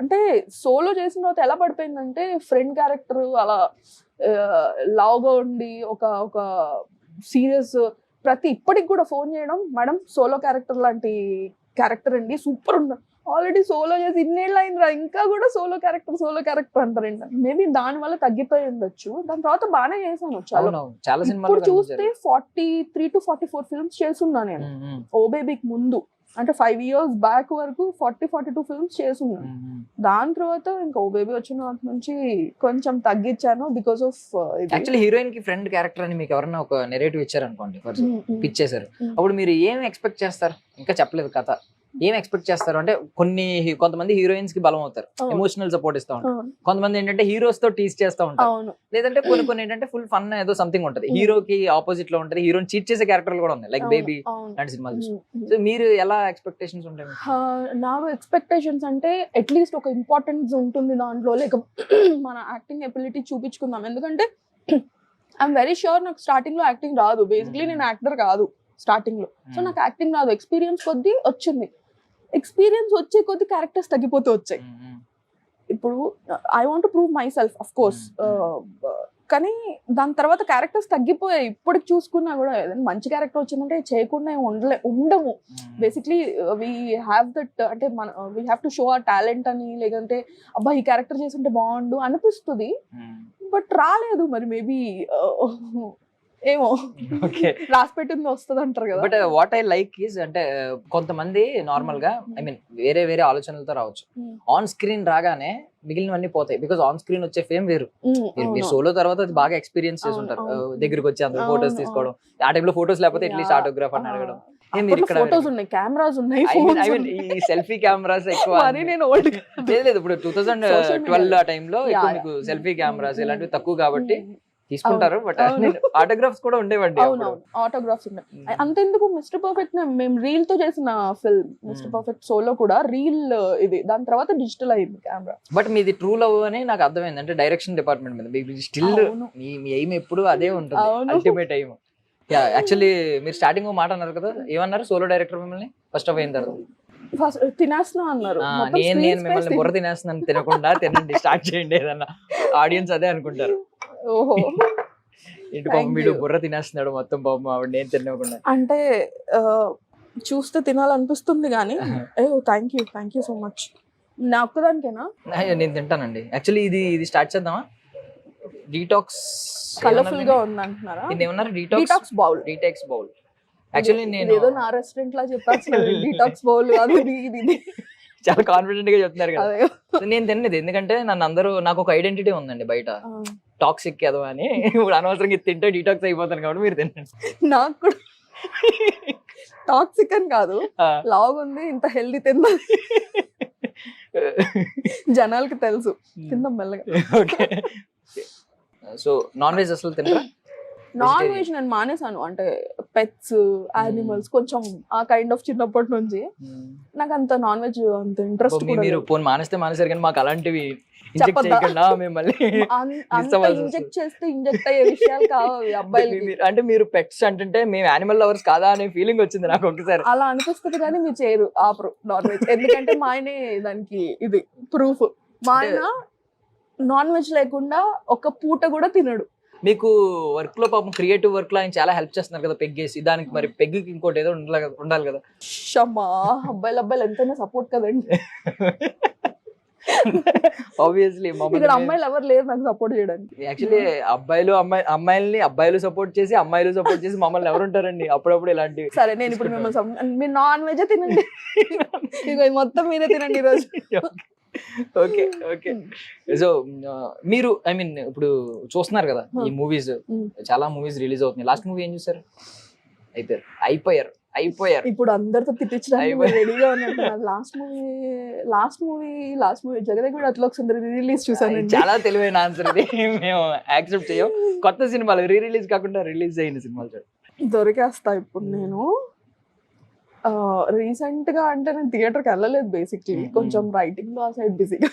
అంటే, సోలో చేసిన తర్వాత ఎలా పడిపోయిందంటే ఫ్రెండ్ క్యారెక్టర్ అలా లావుగా ఉండి ఒక సీరియస్ ఇప్పటికి కూడా ఫోన్ చేయడం, మేడం సోలో క్యారెక్టర్ లాంటి క్యారెక్టర్ అండి సూపర్ ఉంది, ఆల్రెడీ సోలో చేసి ఇన్నేళ్ళు అయిందిరా ఇంకా కూడా సోలో క్యారెక్టర్ అంటారండి. మేబీ దాని వల్ల తగ్గిపోయి ఉండొచ్చు. దాని తర్వాత బాగానే చేశాను చాలా సినిమాలు. ఇప్పుడు చూస్తే 43 to 44 ఫిల్మ్స్ చేస్తున్నా నేను. ఓ బేబీకి ముందు అంటే 5 years బ్యాక్ వరకు 42 ఫిల్మ్స్ చేస్తున్నాను. దాని తర్వాత ఇంకా ఓ బేబీ వచ్చిన నుంచి కొంచెం తగ్గించాను బికాస్ ఆఫ్
యాక్చువల్లీ హీరోయిన్ కి ఫ్రెండ్ క్యారెక్టర్ అని మీకు ఎవరైనా ఒక నెరేటివ్ ఇచ్చారు అనుకోండి, పిచ్ చేశారు, అప్పుడు మీరు ఏం ఎక్స్పెక్ట్ చేస్తారు? ఇంకా చెప్పలేదు కథ, ఏం ఎక్స్పెక్ట్ చేస్తారు? అంటే కొంతమంది హీరోయిన్స్ కి బలం అవుతారు, ఎమోషనల్ సపోర్ట్ ఇస్తా ఉంటారు. కొంతమంది ఏంటంటే హీరోస్ తో టీస్ చేస్తా ఉంటారు. లేదంటే కొన్ని ఏంటంటే ఫుల్ ఫన్ ఏదో సంథింగ్ ఉంటది, హీరోకి ఆపోజిట్ లో ఉంటది, హీరోని చీట్ చేసే క్యారెక్టర్లు కూడా ఉన్నాయి, లైక్ బేబీ లాంటి సినిమాలు. సో మీరు ఎలా ఎక్స్పెక్టేషన్స్ ఉంటాయి?
నాకు ఎక్స్పెక్టేషన్స్ అంటే అట్లీస్ట్ ఒక ఇంపార్టెన్స్ ఉంటుంది దాంట్లో, లేక మన యాక్టింగ్ ఎబిలిటీ చూపించుకుందాం. ఎందుకంటే ఐఎమ్ వెరీ ష్యూర్ నాకు స్టార్టింగ్ లో యాక్టింగ్ రాదు. బేసిక్లీ నేను యాక్టర్ కాదు స్టార్టింగ్ లో. సో నాకు యాక్టింగ్ రాదు, ఎక్స్పీరియన్స్ కొద్దీ వచ్చింది. ఎక్స్పీరియన్స్ వచ్చే కొద్ది క్యారెక్టర్స్ తగ్గిపోతూ వచ్చాయి. ఇప్పుడు I want to prove myself of course, కానీ దాని తర్వాత క్యారెక్టర్స్ తగ్గిపోయాయి. ఇప్పటికి చూసుకున్నా కూడా ఏదైనా మంచి క్యారెక్టర్ వచ్చిందంటే చేయకుండా ఉండము. బేసిక్లీ వీ హ్యావ్ దట్, అంటే we have to show hour talent అని, లేదంటే అబ్బా ఈ క్యారెక్టర్ చేస్తుంటే బాగుండు అనిపిస్తుంది, బట్ రాలేదు. మరి మేబీ ఏమో రాసి పెట్టింది వస్తుంది అంటారు కదా.
But what I like is అంటే కొంతమంది నార్మల్ గా ఐ మీన్ వేరే ఆలోచనలతో రావచ్చు, ఆన్ స్క్రీన్ రాగానే మిగిలినవన్నీ పోతాయి. బికాస్ ఆన్ స్క్రీన్ వచ్చే ఫేమ్ వేరు. మీరు సోలో తర్వాత అది బాగా ఎక్స్పీరియన్స్ చేసి ఉంటారు, దగ్గరికి వచ్చి అందరూ ఫోటోస్ తీసుకోవడం, ఆ టైంలో ఫోటోస్ లేకపోతే అట్లీస్ట్ ఆటోగ్రాఫ్ అని అడగడం.
ఫోటోస్ ఉన్నాయి, కెమెరాస్ ఉన్నాయి,
ఈ సెల్ఫీ కెమెరాస్ ఎక్కువ లేదు. ఇప్పుడు 2012 ఆ టైంలో మీకు సెల్ఫీ కెమెరాస్ ఇలాంటివి తక్కువ కాబట్టి తీసుకుంటారు. బట్ ఆటోగ్రాఫ్స్ కూడా ఉండేవండి.
ఆటోగ్రాఫ్స్ ఉన్నాయి. అంతెందుకు మిస్టర్ పర్ఫెక్ట్ మేము రీల్ తో చేసిన ఫిల్మ్, మిస్టర్ పర్ఫెక్ట్ సోలో కూడా రీల్ ఇది, దాని తర్వాత డిజిటల్ అయింది కెమెరా.
బట్ మీది ట్రూ లవ్ అని నాకు అర్థమైంది. అంటే డైరెక్షన్ డిపార్ట్మెంట్ మీద మీకు స్టిల్ మీ ఎయిమ్ ఎప్పుడు అదే ఉంటుంది, అల్టిమేట్ ఎయిమ్. యాక్చువల్లీ మీరు స్టార్టింగ్ మాట అన్నారు కదా, ఏమన్నారు సోలో డైరెక్టర్ మిమ్మల్ని ఫస్ట్ ఆఫ్ అయిన తర్వాత?
ఫస్ట్ తినేస్తున్నా అన్నారు.
నేను మిమ్మల్ని బుర్ర తినేస్తున్నాను, తినకుండా తినండి స్టార్ట్ చేయండి ఏదన్నా, ఆడియన్స్ అదే అనుకుంటారు.
ఓహో
ఇంటి పాపం వీడు బుర్ర తినేస్తున్నాడు మొత్తం పాపం ఆవిడ నేను తినకుండా
అంటే చూస్తే తినాలనిపిస్తుంది కానీ థ్యాంక్ యూ సో మచ్. నా ఒక్కదానికేనా?
నేను తింటానండి. యాక్చువల్లీ ఇది స్టార్ట్ చేద్దామా? డీటాక్స్
కలర్ఫుల్ గా ఉంది అంటున్నారా?
ఇది ఏమన్నారు? Detox bowl. యాక్చువల్లీ నేను
ఏదో నా రెస్టారెంట్ లా చెప్పాల్సిన డీటాక్స్ బౌల్ కాదు ఇది.
చాలా కాన్ఫిడెంట్ గా చెప్తున్నారు కదా. నేను తిన్నది ఎందుకంటే నాకు ఒక ఐడెంటిటీ ఉందండి బయట, టాక్సిక్ ఏదో అని. ఇప్పుడు అనవసరంగా తింటే డీటాక్స్ అయిపోతాను కాబట్టి మీరు తినండి.
నాకు కూడా టాక్సిక్ అని కాదు, లాగ్ ఉంది ఇంత హెల్దీ తిందా జనాలకి తెలుసు, తిందాం మెల్లగా.
ఓకే. సో నాన్ వెజ్ అసలు తినరా?
నాన్ వెజ్ నేను మానేసాను. అంటే పెట్స్, యానిమల్స్ కొంచెం ఆ కైండ్ ఆఫ్ చిన్నప్పటి నుంచి నాకు అంత నాన్ వెజ్ అంత ఇంట్రెస్ట్.
మీరు పోన్ మానేసారు కానీ మాకు అలాంటివి ఇంజెక్ట్
చేస్తే ఇంజెక్ట్ అయ్యే విషయాలు కావాలి అబ్బాయిలు.
అంటే మీరు పెట్స్ అంటే మేము యానిమల్ లవర్స్ కాదా అనే ఫీలింగ్ వచ్చింది నాకు ఒకసారి.
అలా అనిపిస్తుంది కానీ మీరు చేయరు ఆపరు నాన్ వెజ్. ఎందుకంటే మా ఆయనే దానికి ఇది ప్రూఫ్. మా ఆయన నాన్ వెజ్ లేకుండా ఒక పూట కూడా తినడు.
మీకు వర్క్ లో పాపం క్రియేటివ్ వర్క్ లో ఆయన చాలా హెల్ప్ చేస్తున్నారు కదా పెగ్గేసి, దానికి మరి పెగ్గుకి ఇంకోటి ఏదో ఉండాలి కదా.
షమ్మా అబ్బాయిలు ఎంతైనా సపోర్ట్ కదండి.
ఆబ్వియస్లీ
ఇక్కడ అమ్మాయిలు ఎవరు లేరు నాకు సపోర్ట్ చేయడానికి.
యాక్చువల్లీ అమ్మాయిల్ని అబ్బాయిలు సపోర్ట్ చేసి అమ్మాయిలు సపోర్ట్ చేసి మమ్మల్ని ఎవరు ఉంటారండి అప్పుడప్పుడు ఇలాంటి.
సరే నేను ఇప్పుడు మిమ్మల్ని మీరు నాన్ వెజ్ తినండి, ఇక మొత్తం మీరే తినండి ఈరోజు.
Okay okay. సో మీరు ఐ మీన్ ఇప్పుడు చూస్తున్నారు కదా ఈ మూవీస్, చాలా మూవీస్ రిలీజ్ అవుతున్నాయి. లాస్ట్ మూవీ ఏం చూసారు? అయిపోయారు.
ఇప్పుడు అందరితో తిట్టించడానికి రెడీగా ఉన్నట్టు. లాస్ట్ మూవీ జగదేగుడు అట్లా సుందరి రిలీజ్ చూసానండి.
చాలా తెలివైన ఆన్సర్ ఇది, మేము యాక్సెప్ట్ చేయం. కొత్త సినిమాలు రిలీజ్ కాకుండా రిలీజ్ అయిన సినిమాలు చూడండి.
దొరికేస్తా ఇప్పుడు నేను. రీసెంట్ గా అంటే నేను థియేటర్కి వెళ్ళలేదు బేసిక్లీ, కొంచెం రైటింగ్ లో ఆ సైడ్ బిజీగా.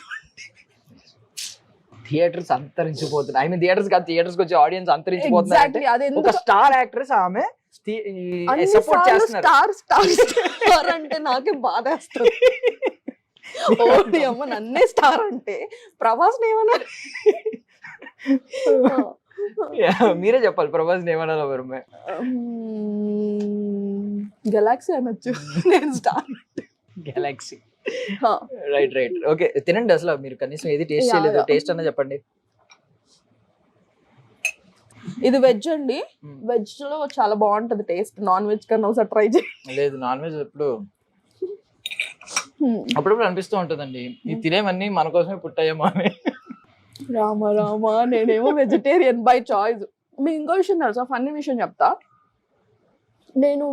థియేటర్స్ అంతరించిపోతున్నాయి. ఐ మీన్ థియేటర్స్ వచ్చే ఆడియన్స్ అంతరించిపోతున్నారు. ఒక స్టార్ యాక్ట్రెస్ ఆమె సపోర్ట్ చేస్తున్నారు.
స్టార్ అంటే నాకే బాధ వేస్తుంది. ఓడి అమ్మ, నన్నే స్టార్ అంటే ప్రభాస్ ఏమన్నా.
మీరే చెప్పాలి ప్రభాస్ ఏమన్నా.
గెలాక్సీ అనొచ్చు, నేను స్టార్.
Galaxy, right. ఓకే, తినండి. అసలు మీరు కనీసం ఏది టేస్ట్ చేయలేదు. టేస్ట్ అన్న చెప్పండి.
ఇది వెజ్ అండి. వెజ్ లో చాలా బాగుంటది టేస్ట్. నాన్ వెజ్ కన్నా ఒకసారి ట్రై చేయండి.
లేదు, నాన్ వెజ్ అప్పుడప్పుడు అనిపిస్తూ ఉంటుందండి, ఈ తినేవన్నీ మన కోసమే పుట్టాయేమో అని.
రామ నేనేమో వెజిటేరియన్ బై చాయిస్. మీ ఇంకో విషయం తెలుసా, ఫన్నీ విషయం చెప్తా. నేను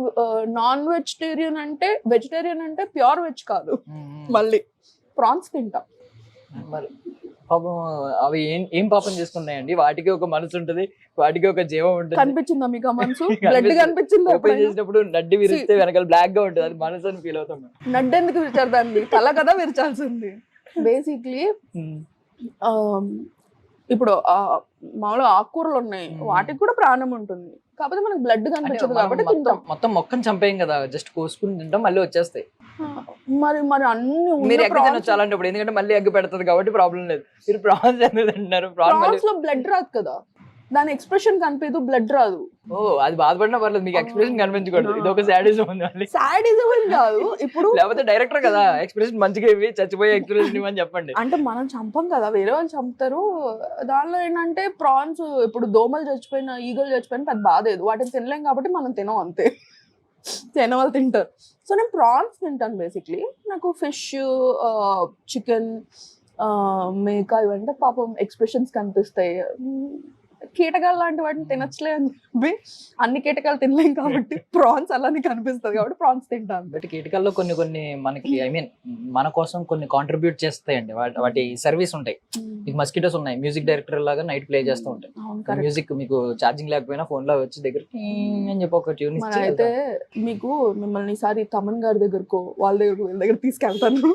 నాన్ వెజిటేరియన్ అంటే ప్యూర్ వెజ్ కాదు, మళ్ళీ ప్రాన్స్ తింటా.
మరి పాపం అవి ఏం పాపం చేసుకున్నాయండి? వాటికి ఒక మనసు ఉంటది, వాటికి ఒక జీవం ఉంటుంది.
కనిపించిందా మీకు ఆ మనసు? బ్లడ్ కనిపించింది.
ఓపెన్ చేసినప్పుడు నడ్డి విరిస్తే వెనకాల బ్లాక్ గా ఉంటుంది, అది మనసు అని ఫీల్ అవుతాం.
నడ్డి ఎందుకు విరిచారు దాన్ని? తల కదా విరచాల్సింది. బేసిక్లీ ఇప్పుడు మామూలుగా ఆకుకూరలు ఉన్నాయి, వాటికి కూడా ప్రాణం ఉంటుంది, కాకపోతే మనకు బ్లడ్ కనిపించదు కాబట్టి తింటాం.
మొత్తం మొక్కని చంపేయం కదా, జస్ట్ కోసుకుని తింటాం, మళ్ళీ వచ్చేస్తాయి.
మరి అన్ని
మీరు ఎగ్ తినొచ్చు అలాంటప్పుడు, ఎందుకంటే మళ్ళీ ఎగ్ పెడుతుంది కాబట్టి ప్రాబ్లం లేదు. మీరు ప్రాన్స్ ఎందుకు తింటున్నారు?
ప్రాన్స్ లో బ్లడ్ రాదు కదా, దాని ఎక్స్ప్రెషన్ కనిపించదు, బ్లడ్ రాదు.
ఓ, అది బాధపడినా పర్లేదు, మీకు ఎక్స్ప్రెషన్ కనిపించకూడదు. ఇది ఒక సాడిజం ఉంది.
సాడిజం కాదు ఇప్పుడు,
లేకపోతే డైరెక్టర్ కదా, ఎక్స్ప్రెషన్ మంచిగా ఇవి, చచ్చిపోయే ఎక్స్ప్రెషన్ ఇవ్వని చెప్పండి.
అంటే మనం చంపం కదా, వేరే వాళ్ళు చంపుతారు. దానిలో ఏంటంటే ప్రాన్స్, ఇప్పుడు దోమలు చచ్చిపోయిన, ఈగలు చచ్చిపోయిన పెద్ద బాధ లేదు, వాటిని తినలేం కాబట్టి మనం తినం, అంతే. తినే వాళ్ళు తింటారు. సో నేను ప్రాన్స్ తింటాను బేసిక్లీ. నాకు ఫిష్, చికెన్, మేక ఇవంటే పాపం ఎక్స్ప్రెషన్స్ కనిపిస్తాయి. కీటకాలు లాంటి వాటిని తినచ్చులే అని చెప్పి అన్ని కీటకాలు తినలేం కాబట్టి ప్రాన్స్ అలానే కనిపిస్తుంది కాబట్టి ప్రాన్స్ తింటాను.
బట్ కీటకాల్లో కొన్ని మనకి ఐ మీన్ మన కోసం కొన్ని కాంట్రిబ్యూట్ చేస్తాయండి, వాటి సర్వీస్ ఉంటాయి. మీకు మస్కిటోస్ ఉన్నాయి, మ్యూజిక్ డైరెక్టర్ లాగా నైట్ ప్లే చేస్తూ ఉంటాయి. మ్యూజిక్ మీకు ఛార్జింగ్ లేకపోయినా ఫోన్ లో వచ్చి దగ్గర అని చెప్పి ఒక ట్యూన్ ఇచ్చి.
అయితే మీకు మిమ్మల్ని ఈసారి తమన్ గారి దగ్గరకు, వీళ్ళ దగ్గర తీసుకెళ్తాను.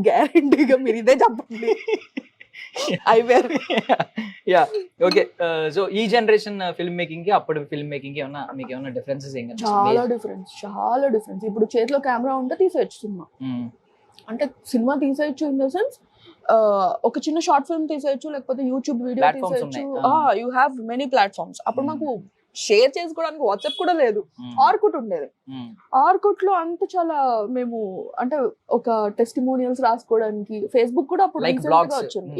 గ్యారంటీగా మీరు ఇదే చెప్పండి.
ఓకే. సో ఈ జనరేషన్ ఫిల్మ్ మేకింగ్ కి అప్పుడు ఫిల్మ్ మేకింగ్ కి మీకు ఏమైనా డిఫరెన్సెస్?
చాలా డిఫరెన్స్. ఇప్పుడు చేతిలో కెమెరా ఉంటే తీసేయచ్చు సినిమా. అంటే సినిమా తీసేయచ్చు ఇన్ ద సెన్స్, ఒక చిన్న షార్ట్ ఫిల్మ్ తీసేయచ్చు, లేకపోతే యూట్యూబ్ వీడియో తీసేయచ్చు. You have many platforms. అప్పుడు మాకు షేర్ చేసుకోవడానికి వాట్సాప్ కూడా లేదు, ఆర్కుట్ ఉండేది. ఆర్కుట్ లో అంత చాలా మేము అంటే ఒక టెస్టిమోనియల్స్ రాసుకోవడానికి, ఫేస్బుక్ కూడా అప్పుడు రీసెంట్ గా వచ్చింది.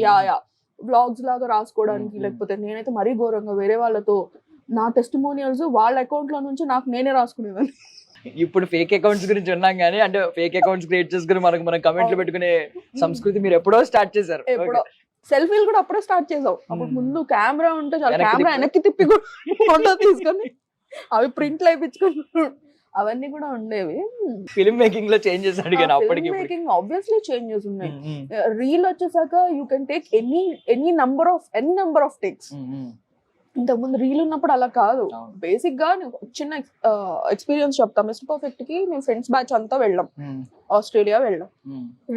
బ్లాగ్స్ లాగా రాసుకోవడానికి, లేకపోతే నేనైతే మరీ ఘోరంగా వేరే వాళ్ళతో నా టెస్టిమోనియల్స్ వాళ్ళ అకౌంట్ లో నుంచి నాకు నేనే రాసుకునేదాన్ని.
ఇప్పుడు ఫేక్ అకౌంట్స్ గురించి ఉన్నాం కానీ, అంటే ఫేక్ అకౌంట్స్ క్రియేట్ చేసుకుని మనం కమెంట్లు పెట్టుకునే సంస్కృతి మీరు ఎప్పుడో స్టార్ట్ చేశారు.
సెల్ఫీలు కూడా అప్పుడే స్టార్ట్ చేసాం. అప్పుడు ముందు కెమెరా ఉంటే చాలా, కెమెరా వెనక్కి తిప్పి కూడా ఫోటో తీసుకొని అవి ప్రింట్లు వేయించుకుని అవన్నీ కూడా ఉండేవి.
ఫిల్మ్ మేకింగ్ లో చేంజెస్ అడిగాను. అప్పటికి
మేకింగ్ ఆబ్వియస్లీ చేంజెస్ ఉన్నాయి. రీల్ వచ్చేసాక you can take any number of takes. ఇంతకుముందు రీల్ ఉన్నప్పుడు అలా కాదు. బేసిక్ గా చిన్న ఎక్స్పీరియన్స్ చెప్తా. మిస్టర్ పర్ఫెక్ట్ కి మేము ఫ్రెండ్స్ బ్యాచ్ అంతా వెళ్ళాం, ఆస్ట్రేలియా వెళ్ళాం.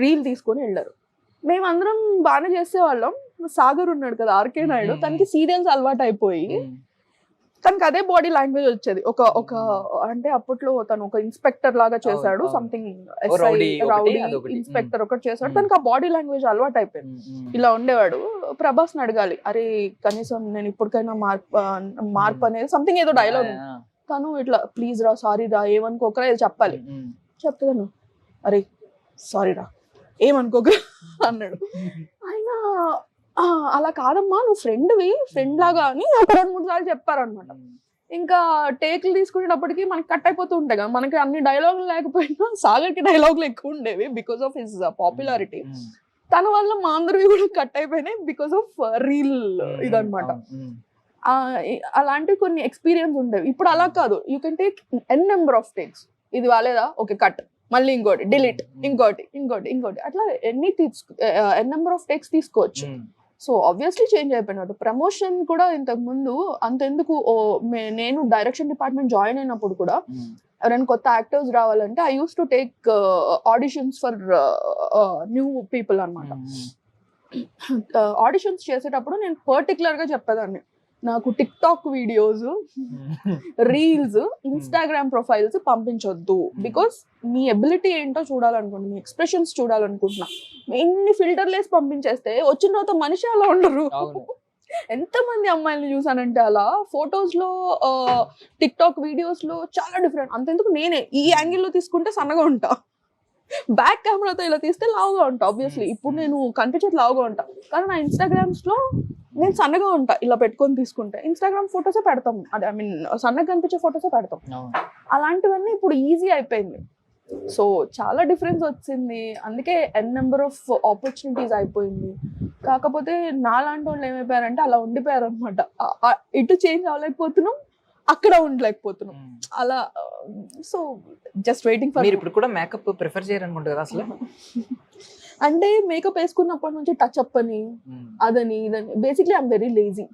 రీల్ తీసుకొని వెళ్ళారు. మేమందరం బాగానే చేసేవాళ్ళం. సాగర్ ఉన్నాడు కదా, ఆర్కే నాయుడు, తనకి సీరియల్స్ అలవాటు అయిపోయి తనకి అదే బాడీ లాంగ్వేజ్ వచ్చేది. ఒక అంటే అప్పట్లో తను ఒక ఇన్స్పెక్టర్ లాగా చేశాడు, సంథింగ్ రౌడీ ఇన్స్పెక్టర్ ఒకటి చేశాడు. తనకి ఆ బాడీ లాంగ్వేజ్ అలవాటు అయిపోయింది. ఇలా ఉండేవాడు. ప్రభాస్ని అడగాలి, అరే కనీసం నేను ఇప్పటికైనా మార్పు అనేది సంథింగ్ ఏదో డైలాగ్, తను ఇట్లా ప్లీజ్ రా, సారీ రా, ఏమనుకోకరా ఏదో చెప్పాలి. చెప్తాను, అరే సారీ రా, ఏమనుకోక అన్నాడు. ఆయన అలా కాదమ్మా, నువ్వు ఫ్రెండ్ లాగా అని ఒక 2-3 సార్లు చెప్పారనమాట. ఇంకా టేక్లు తీసుకునేటప్పటికి మనకి కట్ అయిపోతూ ఉంటాయి కదా, మనకి అన్ని డైలాగులు లేకపోయినా సాగర్కి డైలాగులు ఎక్కువ ఉండేవి బికాస్ ఆఫ్ హిస్ పాపులారిటీ. తన వల్ల మా అందరివి కూడా కట్ అయిపోయినాయి బికాస్ ఆఫ్ రీల్ ఇదనమాట. అలాంటి కొన్ని ఎక్స్పీరియన్స్ ఉండేవి. ఇప్పుడు అలా కాదు, you can take N number of takes. ఇది వాలేదా, ఓకే కట్, మళ్ళీ ఇంకోటి డిలీట్, ఇంకోటి అట్లా ఎన్ నెంబర్ ఆఫ్ టేక్స్ తీసుకోవచ్చు. సో ఆబ్వియస్లీ చేంజ్ అయిపోయినట్టు. ప్రమోషన్ కూడా ఇంతకు ముందు అంతెందుకు, నేను డైరెక్షన్ డిపార్ట్మెంట్ జాయిన్ అయినప్పుడు కూడా ఎవరైనా కొత్త యాక్టర్స్ రావాలంటే I use to take auditions for new people అనమాట. ఆడిషన్స్ చేసేటప్పుడు నేను పర్టికులర్ గా చెప్పేదాన్ని, నాకు TikTok videos, reels, Instagram profiles పంపించొద్దు. బికాస్ మీ ఎబిలిటీ ఏంటో చూడాలనుకుంటున్నా, మీ ఎక్స్ప్రెషన్స్ చూడాలనుకుంటున్నా. ఎన్ని ఫిల్టర్లేసి పంపించేస్తే వచ్చిన తర్వాత మనిషి అలా ఉండరు. ఎంతమంది అమ్మాయిలను చూసానంటే అలా ఫొటోస్ లో, టిక్ టాక్ వీడియోస్ లో చాలా డిఫరెంట్. అంతెందుకు నేనే ఈ యాంగిల్ లో తీసుకుంటే సన్నగా ఉంటా, బ్యాక్ కెమెరాతో ఇలా తీస్తే లావుగా ఉంటా. ఆబ్వియస్లీ ఇప్పుడు నేను కనిపించేది లావుగా ఉంటా, కానీ నా ఇన్స్టాగ్రామ్స్ లో నేను సన్నగా ఉంటా. ఇలా పెట్టుకొని తీసుకుంటే ఇన్స్టాగ్రామ్ ఫొటోసే పెడతాం, అదే ఐ మీన్ సన్నగా కనిపించే ఫొటోసే పెడతాం. అలాంటివన్నీ ఇప్పుడు ఈజీ అయిపోయింది. సో చాలా డిఫరెన్స్ వచ్చింది. అందుకే ఎన్ నెంబర్ ఆఫ్ ఆపర్చునిటీస్ అయిపోయింది. కాకపోతే నాలాంటి వాళ్ళు ఏమైపోయారంటే అలా ఉండిపోయారు అనమాట. ఇటు చేంజ్ అవ్వలేకపోతున్నాం, అక్కడ ఉండలేకపోతున్నాం అలా. So just waiting for.
మీరు ఇప్పుడు కూడా మేకప్ ప్రిఫర్ చేయరనుకుంటా కదా అసలు?
అంటే మేకప్ వేసుకున్నప్పటి నుంచి టచ్ అప్ అని అదని ఇదని, బేసిక్లీ ఐఎమ్ వెరీ లేజీ.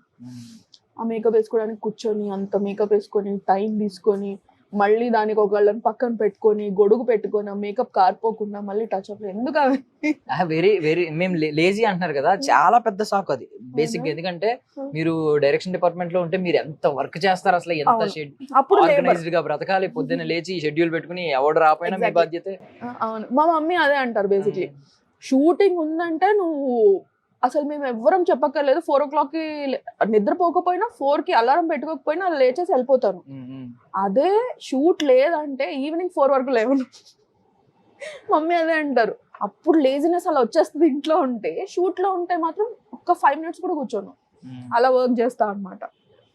ఆ మేకప్ వేసుకోవడానికి కూర్చొని అంత మేకప్ వేసుకొని టైం తీసుకొని మళ్ళీ దానికి ఒకళ్ళని పక్కన పెట్టుకొని గొడుగు పెట్టుకొని ఆ మేకప్ కారిపోకుండా మళ్ళీ టచ్ అప్ ఎందుకు?
వెరీ వెరీ మేము లేజీ అంటున్నారు కదా, చాలా పెద్ద సాకు అది బేసిక్. ఎందుకంటే మీరు డైరెక్షన్ డిపార్ట్మెంట్ లో ఉంటే మీరు ఎంత వర్క్ చేస్తారు అసలు, ఎంత ఆర్గనైజ్డ్ గా బ్రతకాలి. పొద్దున్న లేచి షెడ్యూల్ పెట్టుకుని ఎవడు రాపోయినా మీ బాధ్యత.
అవును, మా మమ్మీ అదే అంటారు బేసిక్లీ. షూటింగ్ ఉందంటే నువ్వు అసలు మేము ఎవ్వరం చెప్పక్కర్లేదు. 4 o'clock నిద్రపోకపోయినా 4కి అలారం పెట్టుకోకపోయినా లేచేసి వెళ్ళిపోతాను. అదే షూట్ లేదంటే ఈవినింగ్ 4 వరకు లేవను. మమ్మీ అదే అంటారు. అప్పుడు లేజినెస్ అలా వచ్చేస్తుంది ఇంట్లో ఉంటే. షూట్ లో ఉంటే మాత్రం ఒక్క 5 minutes కూడా కూర్చోను, అలా వర్క్ చేస్తా అనమాట.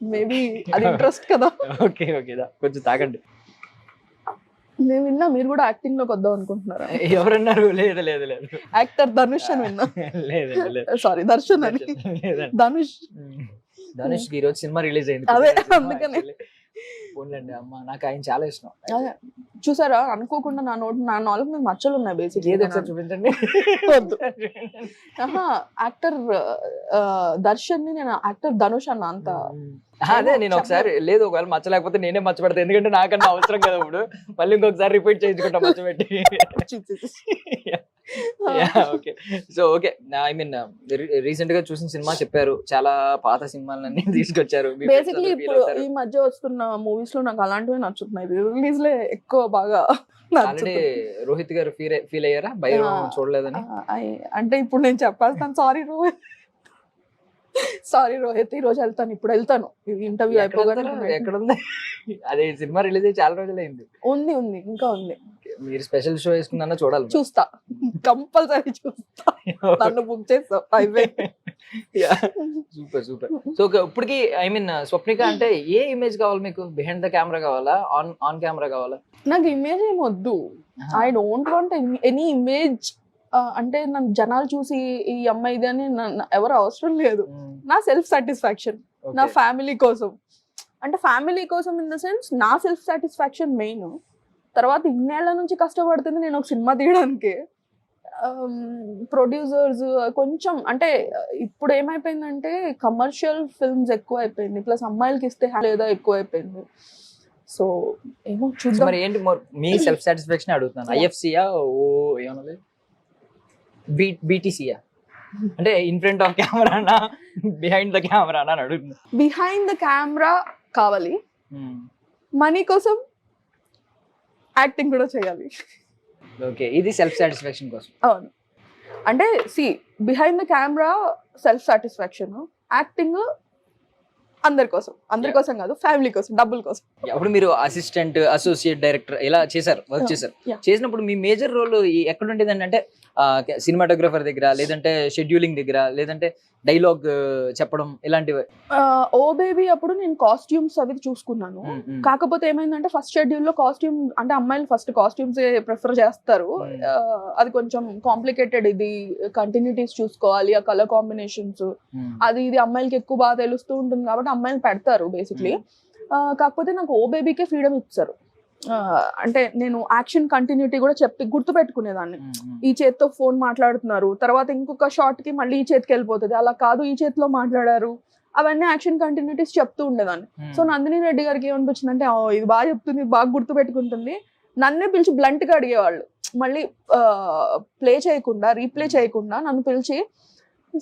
మేబీ అది ఇంట్రెస్ట్ కదా.
ఓకే ఓకే, కొంచెం తాగండి.
నేను విన్నా మీరు కూడా యాక్టింగ్ లోకి వద్దాం అనుకుంటున్నారా?
ఎవరన్నారు? లేదు లేదు లేదు,
యాక్టర్ ధనుష్ అని విన్నా.
లేదు
సారీ దర్శన్ అని.
ధనుష్ ఈ రోజు సినిమా రిలీజ్ అయింది.
అదే అందుకనే
పోన్లేండి అమ్మ, నాకు ఆయన చాలా ఇష్టం.
చూసారా, అనుకోకుండా నా నాలుగు మీద మచ్చలు ఉన్నాయి బేసిక్.
ఏదో ఒకసారి చూపించండి.
యాక్టర్ దర్శన్ ని నేను యాక్టర్ ధనుష్ అన్న అంత.
అదే నేను ఒకసారి లేదు, ఒకవేళ మచ్చ లేకపోతే నేనే మచ్చ పెడతా, ఎందుకంటే నాకన్నా అవసరం కదా. ఇప్పుడు మళ్ళీ ఇంకొకసారి రిపీట్ చేయించుకుంటా మచ్చ పెట్టి. Okay, so okay, I mean recent గా చూసిన సినిమా చెప్పారు, చాలా పాత సినిమాలన్నీ తీసుకొచ్చారు.
బేసిక్లీ ఇప్పుడు ఈ మధ్య వస్తున్న మూవీస్ లో నాకు అలాంటివి నచ్చుతున్నాయి. రిలీజ్ లే ఎక్కువ బాగా.
ఆల్రెడీ రోహిత్ గారు ఫీల్ అయ్యారా భయం చూడలేదని?
అంటే ఇప్పుడు నేను చెప్పేస్తాను, సారీ రోహిత్, ఈ రోజు వెళ్తాను, ఇప్పుడు వెళ్తాను, ఇంటర్వ్యూ అయిపోగానే.
ఎక్కడ ఉంది అదే సినిమా రిలీజ్ అయ్యి చాలా రోజులు అయింది.
ఉంది ఇంకా ఉంది.
మీరు స్పెషల్ షో వేసుకున్నా చూడాలి.
చూస్తా, కంపల్సరీ చూస్తా. నన్ను బుక్ చేస్తావు.
సూపర్. సో ఇప్పటికి ఐ మీన్ స్వప్నిక అంటే ఏ ఇమేజ్ కావాలి మీకు? బిహైండ్ ద కెమెరా కావాలా, ఆన్ కెమెరా కావాలా?
నాకు ఇమేజ్ ఏం వద్దు. I don't want any image. అంటే నన్ను జనాలు చూసి ఈ అమ్మాయిది అని ఎవరు అవసరం లేదు. నా సెల్ఫ్ సాటిస్ఫాక్షన్, నా ఫ్యామిలీ కోసం. అంటే ఫ్యామిలీ కోసం ఇన్ ద సెన్స్ నా సెల్ఫ్ సాటిస్ఫాక్షన్ మెయిన్. తర్వాత ఇన్నేళ్ల నుంచి కష్టపడుతుంది నేను ఒక సినిమా తీయడానికి. ప్రొడ్యూసర్స్ కొంచెం అంటే ఇప్పుడు ఏమైపోయిందంటే కమర్షియల్ ఫిల్మ్స్ ఎక్కువ అయిపోయింది, ప్లస్ అమ్మాయిలకి ఇస్తే లేదా ఎక్కువ అయిపోయింది. సో ఏమో చూద్దాం.
మరి ఏంటి మీ సెల్ఫ్ సాటిస్ఫాక్షన్ అడుగుతున్నాను. ఐఎఫ్సియా ఏమన్నది, బీటీసీయా అంటే ఇన్ ఫ్రంట్ ఆఫ్ కెమెరానా బిహైండ్ ద కెమెరానా అని అడుగుతున్నా.
బిహైండ్ ద కెమెరా కావాలి, మనీ కోసం యాక్టింగ్ కూడా చేయాలి.
ఓకే, ఇది సెల్ఫ్ సాటిస్ఫాక్షన్ కోసం.
అవును, అంటే behind the camera self satisfaction, acting అందరి కోసం కాదు, ఫ్యామిలీ కోసం, డబ్బుల కోసం.
అప్పుడు మీరు అసిస్టెంట్, అసోసియేట్ డైరెక్టర్ ఇలా చేశారు, వర్క్ చేశారు.
Yeah.
చేసినప్పుడు మీ మేజర్ రోల్ ఎక్కడ ఉండేది అంటే సినిమాటోగ్రఫర్ దగ్గర, లేదంటే షెడ్యూలింగ్ దగ్గర, లేదంటే డైలాగ్ చెప్పడం ఇలాంటివి?
ఓ బేబీ అప్పుడు నేను కాస్ట్యూమ్స్ అవి చూసుకున్నాను. కాకపోతే ఏమైందంటే ఫస్ట్ షెడ్యూల్ లో కాస్ట్యూమ్ అంటే అమ్మాయిలు ఫస్ట్ కాస్ట్యూమ్స్ ప్రిఫర్ చేస్తారు. అది కొంచెం కాంప్లికేటెడ్, ఇది కంటిన్యూటీస్ చూసుకోవాలి, ఆ కలర్ కాంబినేషన్స్ అది ఇది అమ్మాయిలకి ఎక్కువ బాగా తెలుస్తూ ఉంటుంది కాబట్టి అమ్మాయిలు పెడతారు బేసిక్లీ. కాకపోతే నాకు ఓ బేబీకే ఫ్రీడమ్ ఇచ్చారు. అంటే నేను యాక్షన్ కంటిన్యూటీ కూడా చెప్పి గుర్తు పెట్టుకునేదాన్ని. ఈ చేతితో ఫోన్ మాట్లాడుతున్నారు, తర్వాత ఇంకొక షాట్ కి మళ్ళీ ఈ చేతికి వెళ్ళిపోతుంది, అలా కాదు ఈ చేతిలో మాట్లాడారు, అవన్నీ యాక్షన్ కంటిన్యూటీస్ చెప్తూ ఉండేదాన్ని. సో నందిని రెడ్డి గారికి ఏమనిపించింది అంటే ఇది బాగా చెప్తుంది, బాగా గుర్తు పెట్టుకుంటుంది, నన్నే పిలిచి బ్లంట్ గా అడిగేవాళ్ళు. మళ్ళీ ప్లే చేయకుండా రీప్లే చేయకుండా నన్ను పిలిచి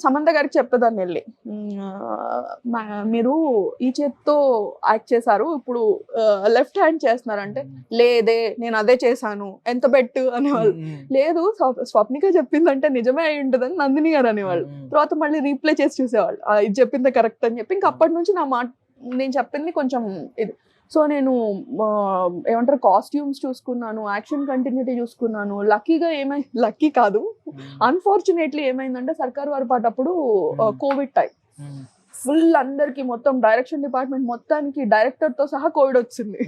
సమంత గారికి చెప్పేదాన్ని వెళ్ళి, మీరు ఈ చేత్తో యాక్ట్ చేశారు, ఇప్పుడు లెఫ్ట్ హ్యాండ్ చేస్తున్నారు అంటే, లేదే నేను అదే చేశాను, ఎంత బెట్టు అనేవాళ్ళు. లేదు స్వప్నిక చెప్పిందంటే నిజమే అయి ఉంటుందని నందిని గారు అనేవాళ్ళు. తర్వాత మళ్ళీ రీప్లే చేసి చూసేవాళ్ళు, ఇది చెప్పిందే కరెక్ట్ అని చెప్పి. ఇంక అప్పటి నుంచి నా మాట నేను చెప్పింది కొంచెం ఇది. సో నేను ఏమంటారు కాస్ట్యూమ్స్ చూసుకున్నాను, యాక్షన్ కంటిన్యూటీ చూసుకున్నాను. లక్కీ కాదు, అన్ఫార్చునేట్లీ ఏమైందంటే సర్కార్ వారి పాట అప్పుడు కోవిడ్ టైం, ఫుల్ అందరికి మొత్తం డైరెక్షన్ డిపార్ట్మెంట్ మొత్తానికి డైరెక్టర్ తో సహా కోవిడ్ వచ్చింది.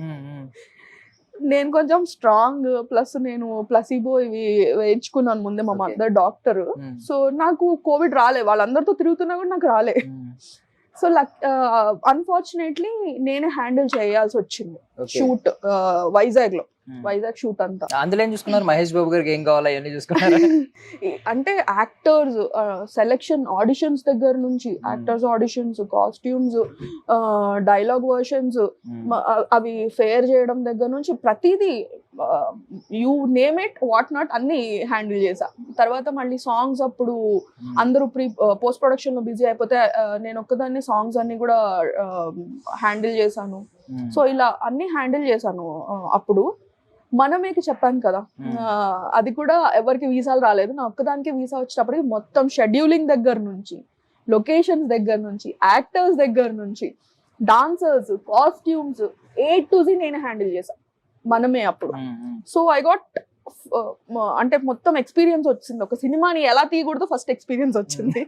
నేను కొంచెం స్ట్రాంగ్, ప్లస్ నేను ప్లసీబో ఇవి వేయించుకున్నాను ముందే మా మదర్ డాక్టర్. సో నాకు కోవిడ్ రాలే, వాళ్ళందరితో తిరుగుతున్నా కూడా నాకు రాలే. సో అన్ఫార్చునేట్లీ నేనే హ్యాండిల్ చేయాల్సి వచ్చింది షూట్ వైజాగ్ షూట్ అంతా.
అందులో ఏం చూసుకున్నారు? మహేష్ బాబు గారికి ఏం కావాలా అవన్నీ చూసుకున్నారు?
అంటే యాక్టర్స్ సెలెక్షన్, ఆడిషన్స్ దగ్గర నుంచి, actors auditions, costumes, dialogue versions, అవి ఫేర్ చేయడం దగ్గర నుంచి ప్రతిదీ, you name it what not అన్ని హ్యాండిల్ చేసా. తర్వాత మళ్ళీ సాంగ్స్ అప్పుడు అందరూ పోస్ట్ ప్రొడక్షన్ లో బిజీ అయిపోతే నేను ఒక్కదాన్ని సాంగ్స్ అన్ని కూడా హ్యాండిల్ చేశాను. సో ఇలా అన్ని హ్యాండిల్ చేశాను. అప్పుడు మనమేకి చెప్పాను కదా, అది కూడా ఎవరికి వీసాలు రాలేదు, నా ఒక్కదానికి వీసా వచ్చేటప్పటికి మొత్తం షెడ్యూలింగ్ దగ్గర నుంచి, లొకేషన్స్ దగ్గర నుంచి, యాక్టర్స్ దగ్గర నుంచి, dancers, costumes, A to Z నేను హ్యాండిల్ చేశాను మనమే అప్పుడు. సో ఐ గాట్ అంటే మొత్తం ఎక్స్పీరియన్స్ వచ్చింది. ఒక సినిమాని ఎలా తీయకూడదో ఫస్ట్ ఎక్స్పీరియన్స్ వచ్చింది.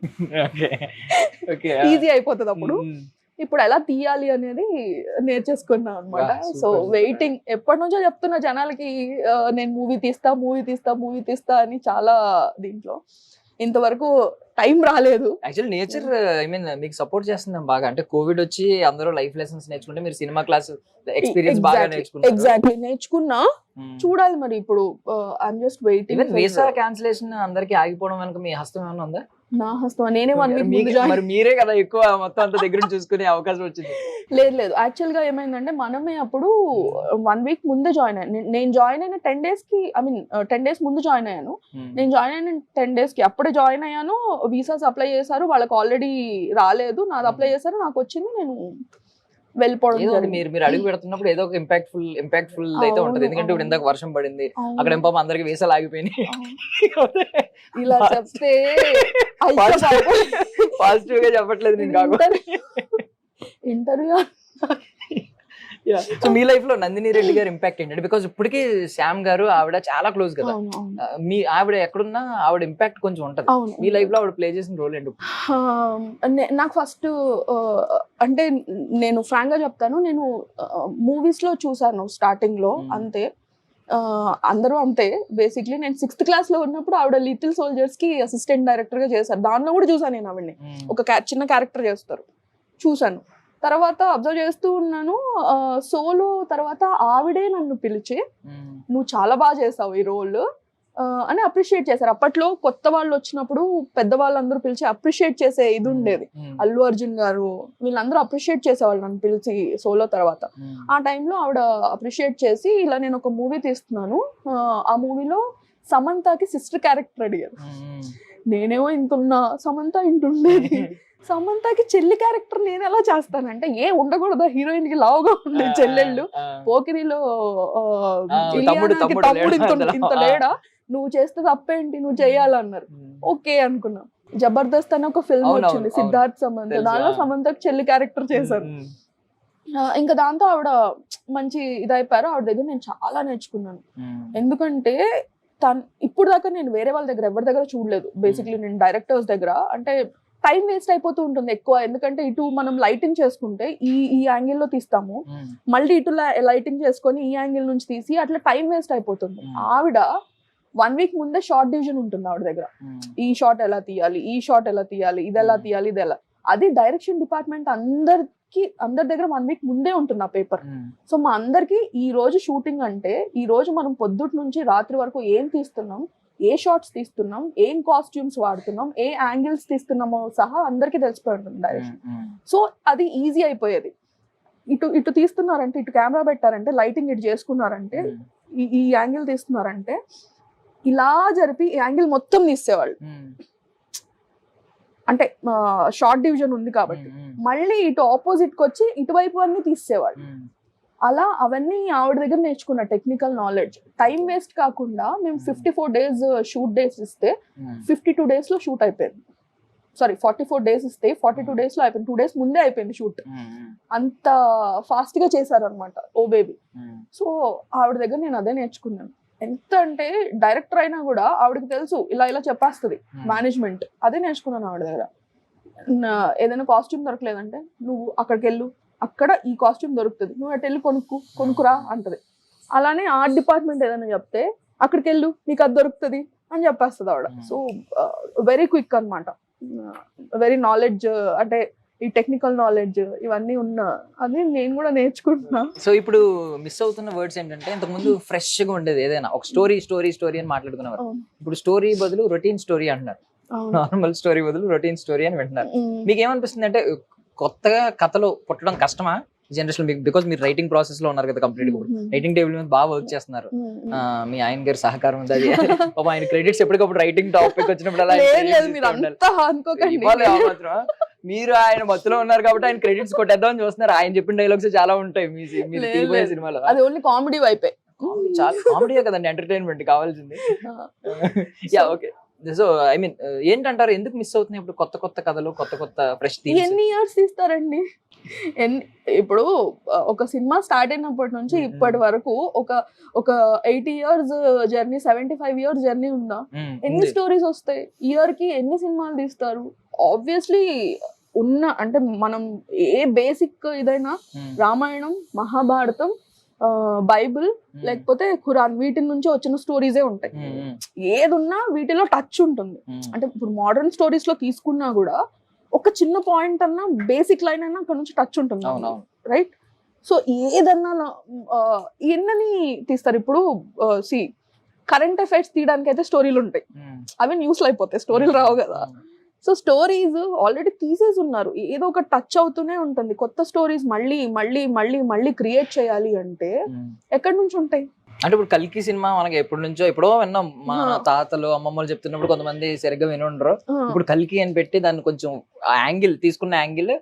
ఈజీ అయిపోతుంది అప్పుడు. ఇప్పుడు ఎలా తీయాలి అనేది నేర్చేసుకున్నాం అనమాట. సో వెయిటింగ్, ఎప్పటి నుంచో చెప్తున్నా జనాలకి నేను మూవీ తీస్తా అని చాలా దీంట్లో. ఇంతవరకు టైం రాలేదు.
యాక్చువల్లీ నేచర్ మీకు సపోర్ట్ చేస్తుంది బాగా. అంటే కోవిడ్ వచ్చి అందరూ లైఫ్ లెసన్స్ నేర్చుకుంటే మీరు సినిమా క్లాస్ ఎక్స్పీరియన్స్ బాగా నేర్చుకున్నారు.
ఎగ్జాక్ట్లీ నేర్చుకున్నా. చూడాలి మరి ఇప్పుడు. I'm just waiting.
Visa cancellation అందరికి ఆగిపోవడం వెనక మీ హస్తం ఏమైనా ఉందా?
నా హస్తం నేనే 1 వీక్
మరి మీరే కదా ఎక్కువ మొత్తం అంత దగ్గర చూసుకునే అవకాశం వచ్చింది.
లేదు యాక్చువల్ గా ఏమైందంటే మనమే అప్పుడు 1 వీక్ ముందే జాయిన్ అయ్యాను. నేను జాయిన్ అయిన 10 days కి, ఐ మీన్ 10 days ముందు జాయిన్ అయ్యాను. నేను జాయిన్ అయిన 10 days కి అప్పుడే జాయిన్ అయ్యాను. వీసాస్ అప్లై చేశారు, వాళ్ళకి ఆల్రెడీ రాలేదు, నాది అప్లై చేశారు, నాకు వచ్చింది, నేను వెళ్ళిపోవడం.
మీరు అడుగు పెడుతున్నప్పుడు ఏదో ఒక ఇంపాక్ట్ఫుల్ అయితే ఉంటది. ఎందుకంటే ఇప్పుడు ఇందాక వర్షం పడింది, అక్కడ ఏం పాపం అందరికి వీసాలు ఆగిపోయినాయి.
ఇలా చెప్తే
పాజిటివ్ గా చెప్పట్లేదు నేను కాకుండా.
ఇంటర్వ్యూ.
సో మీ లైఫ్ లో నందిని రెడ్డి గారు ఇంపాక్ట్ ఏంటంటే, బికాస్ ఇప్పటికీ శ్యామ్ గారు ఆవిడ చాలా క్లోజ్ కదా, మీ ఆవిడ ఎక్కడున్నా ఆవిడ ఇంపాక్ట్ కొంచెం ఉంటది. మీ లైఫ్ లో ఆవిడ ప్లే చేసిన రోల్ ఏంటి?
నాకు ఫస్ట్ అంటే నేను ఫ్రాంక్ గా చెప్తాను, నేను మూవీస్ లో చూసాను స్టార్టింగ్ లో అంతే, అందరూ అంతే బేసిక్లీ. నేను 6th class లో ఉన్నప్పుడు ఆవిడ లిటిల్ సోల్జర్స్ కి అసిస్టెంట్ డైరెక్టర్ గా చేశారు. దానిలో కూడా చూసాను నేను ఆవిడని, ఒక చిన్న క్యారెక్టర్ చేస్తారు, చూసాను. తర్వాత అబ్జర్వ్ చేస్తూ ఉన్నాను. సోలో తర్వాత ఆవిడే నన్ను పిలిచి, నువ్వు చాలా బాగా చేసావు ఈ రోల్ అని అప్రిషియేట్ చేశారు. అప్పట్లో కొత్త వాళ్ళు వచ్చినప్పుడు పెద్దవాళ్ళందరూ పిలిచి అప్రిషియేట్ చేసే ఇది ఉండేది. అల్లు అర్జున్ గారు వీళ్ళందరూ అప్రిషియేట్ చేసేవాళ్ళు నన్ను పిలిచి సోలో తర్వాత. ఆ టైంలో ఆవిడ అప్రిషియేట్ చేసి, ఇలా నేను ఒక మూవీ తీస్తున్నాను, ఆ మూవీలో సమంతకి సిస్టర్ క్యారెక్టర్ అడిగారు. నేనేమో ఇంతున్నా, సమంత ఇంటుండేది. సమంతకి చెల్లి క్యారెక్టర్ నేను ఎలా చేస్తానంటే, ఉండకూడదా హీరోయిన్ కి లావుగా ఉండే చెల్లెళ్ళు, పోకిరిలో తమ్ముడు ఇంత లేడా, నువ్వు చేస్తే తప్పేంటి, నువ్వు చెయ్యాలన్నారు. ఓకే అనుకున్నా. జబర్దస్త్ అని ఒక ఫిల్మ్ వచ్చింది సిద్ధార్థ్ సమంత, దానిలో సమంతకి చెల్లి క్యారెక్టర్ చేశారు. ఇంకా దాంతో ఆవిడ మంచి ఇదైపోయారు. ఆవిడ దగ్గర నేను చాలా నేర్చుకున్నాను. ఎందుకంటే ఇప్పుడు దాకా నేను వేరే వాళ్ళ దగ్గర ఎవరి దగ్గర చూడలేదు. బేసిక్లీ నేను డైరెక్టర్స్ దగ్గర అంటే టైం వేస్ట్ అయిపోతూ ఉంటుంది ఎక్కువ. ఎందుకంటే ఇటు మనం లైటింగ్ చేసుకుంటే ఈ యాంగిల్ లో తీస్తాము, మళ్ళీ ఇటు లైటింగ్ చేసుకొని ఈ యాంగిల్ నుంచి తీసి అట్లా టైం వేస్ట్ అయిపోతుంది. ఆవిడ 1 week ముందే షార్ట్ డివిజన్ ఉంటుంది ఆవిడ దగ్గర. ఈ షాట్ ఎలా తీయాలి, ఈ షాట్ ఎలా తీయాలి, ఇది ఎలా తీయాలి, ఇది ఎలా. అది డైరెక్షన్ డిపార్ట్మెంట్ అందరి దగ్గర 1 week ముందే ఉంటుంది ఆ పేపర్. సో మా అందరికి ఈ రోజు షూటింగ్ అంటే ఈ రోజు మనం పొద్దుటి నుంచి రాత్రి వరకు ఏం తీస్తున్నాం, ఏ షార్ట్స్ తీస్తున్నాం, ఏం కాస్ట్యూమ్స్ వాడుతున్నాం, ఏ యాంగిల్స్ తీస్తున్నామో సహా అందరికి తెలిసిపోయి ఉంటుంది డైరెక్షన్. సో అది ఈజీ అయిపోయేది. ఇటు తీస్తున్నారంటే, ఇటు కెమెరా పెట్టారంటే, లైటింగ్ ఇటు చేసుకున్నారంటే, ఈ యాంగిల్ తీస్తున్నారంటే ఇలా జరిపి ఈ యాంగిల్ మొత్తం తీసేవాళ్ళు. అంటే షార్ట్ డివిజన్ ఉంది కాబట్టి మళ్ళీ ఇటు ఆపోజిట్ కి వచ్చి ఇటువైపు అన్ని తీసేవాళ్ళు. అలా అవన్నీ ఆవిడ దగ్గర నేర్చుకున్న టెక్నికల్ నాలెడ్జ్. టైం వేస్ట్ కాకుండా మేము 54 days షూట్ డేస్ ఇస్తే 52 days లో షూట్ అయిపోయింది. సారీ 44 days ఇస్తే 42 days లో అయిపోయింది. 2 days ముందే అయిపోయింది షూట్. అంత ఫాస్ట్ గా చేశారు అనమాట ఓ బేబీ. సో ఆవిడ దగ్గర నేను అదే నేర్చుకున్నాను. ఎంత అంటే డైరెక్టర్ అయినా కూడా ఆవిడకి తెలుసు ఇలా చెప్పేస్తుంది మేనేజ్మెంట్. అదే నేర్చుకున్నాను ఆవిడ దగ్గర. ఏదైనా కాస్ట్యూమ్ దొరకలేదంటే నువ్వు అక్కడికి వెళ్ళు, అక్కడ ఈ కాస్ట్యూమ్ దొరుకుతుంది, నువ్వు అటు వెళ్ళి కొనుక్కురా అంటది. అలానే ఆర్ట్ డిపార్ట్మెంట్ ఏదైనా చెప్తే అక్కడికి వెళ్ళు నీకు అది దొరుకుతుంది అని చెప్పేస్తుంది ఆవిడ. సో వెరీ క్విక్ అనమాట. వెరీ నాలెడ్జ్, అంటే ఈ టెక్నికల్ నాలెడ్జ్ ఇవన్నీ అది నేను కూడా నేర్చుకుంటున్నా.
సో ఇప్పుడు మిస్ అవుతున్న వర్డ్స్ ఏంటంటే, ఇంతకుముందు ఫ్రెష్ గా ఉండేది ఏదైనా ఒక స్టోరీ అని మాట్లాడుకునేవారు. ఇప్పుడు స్టోరీ బదులు రొటీన్ స్టోరీ అంటున్నారు. నార్మల్ స్టోరీ బదులు రొటీన్ స్టోరీ అని వింటున్నారు. మీకు ఏమనిపిస్తుంది అంటే కొత్తగా కథలు పుట్టడం కష్టమా జనరేషన్? బికాస్ మీరు రైటింగ్ ప్రాసెస్ లో ఉన్నారు కదా, కంప్లీట్ గా రైటింగ్ టేబుల్ మీద బాగా వర్క్ చేస్తున్నారు. మీ ఆయన గారి సహకారం ఉంది. అది ఆయన క్రెడిట్స్ ఎప్పటికప్పుడు రైటింగ్ టాపిక్ వచ్చినప్పుడు అలా మీరు ఆయన మధ్యలో ఉన్నారు కాబట్టి ఆయన క్రెడిట్స్ కొట్టేద్దామని చూస్తున్నారు. ఆయన చెప్పిన డైలాగ్స్ చాలా ఉంటాయి మీ సినిమాలో.
అది ఓన్లీ కామెడీ వైపే.
చాలా కామెడీయే కదండి, ఎంటర్టైన్మెంట్ కావాల్సింది. Yeah okay. So I mean ఏంటంటారు, ఎందుకు మిస్ అవుతున్నాయి ఇప్పుడు కొత్త కథలు, కొత్త ఫ్రెష్ థీమ్స్?
ఎన్ని ఇయర్స్ తీస్తారండి? ఇప్పుడు ఒక సినిమా స్టార్ట్ అయినప్పటి నుంచి ఇప్పటి వరకు ఒక 80 years జర్నీ, 75 years జర్నీ ఉందా? ఎన్ని స్టోరీస్ వస్తాయి? ఇయర్ కి ఎన్ని సినిమాలు తీస్తారు? ఆబ్వియస్లీ అంటే మనం ఏ బేసిక్ ఇదైనా రామాయణం, మహాభారతం, బైబిల్ లేకపోతే ఖురాన్, వీటి నుంచి వచ్చిన స్టోరీసే ఉంటాయి. ఏదున్నా వీటిలో టచ్ ఉంటుంది. అంటే ఇప్పుడు మోడర్న్ స్టోరీస్ లో తీసుకున్నా కూడా ఒక చిన్న పాయింట్ అన్నా, బేసిక్ లైన్ అయినా అక్కడ నుంచి టచ్ ఉంటుంది, రైట్? సో ఏదన్నా ఎన్నని తీస్తారు. ఇప్పుడు కరెంట్ అఫైర్స్ తీయడానికి అయితే స్టోరీలు ఉంటాయి, అవి న్యూస్లో అయిపోతాయి, స్టోరీలు రావు కదా. సో స్టోరీస్ ఆల్రెడీ తీసేసి ఉన్నారు, ఏదో ఒక టచ్ అవుతూనే ఉంటుంది. కొత్త స్టోరీస్ మళ్ళీ మళ్ళీ మళ్ళీ మళ్ళీ క్రియేట్ చేయాలి అంటే ఎక్కడి నుంచి ఉంటాయి?
అంటే ఇప్పుడు కల్కి సినిమా మనకి ఎప్పుడో విన్నాం, మా తాతలు అమ్మమ్మలు చెప్తున్నప్పుడు కొంతమంది సరిగ్గా వినుండరు. ఇప్పుడు కల్కి అని పెట్టి దాన్ని కొంచెం యాంగిల్ తీసుకున్న యాంగిల్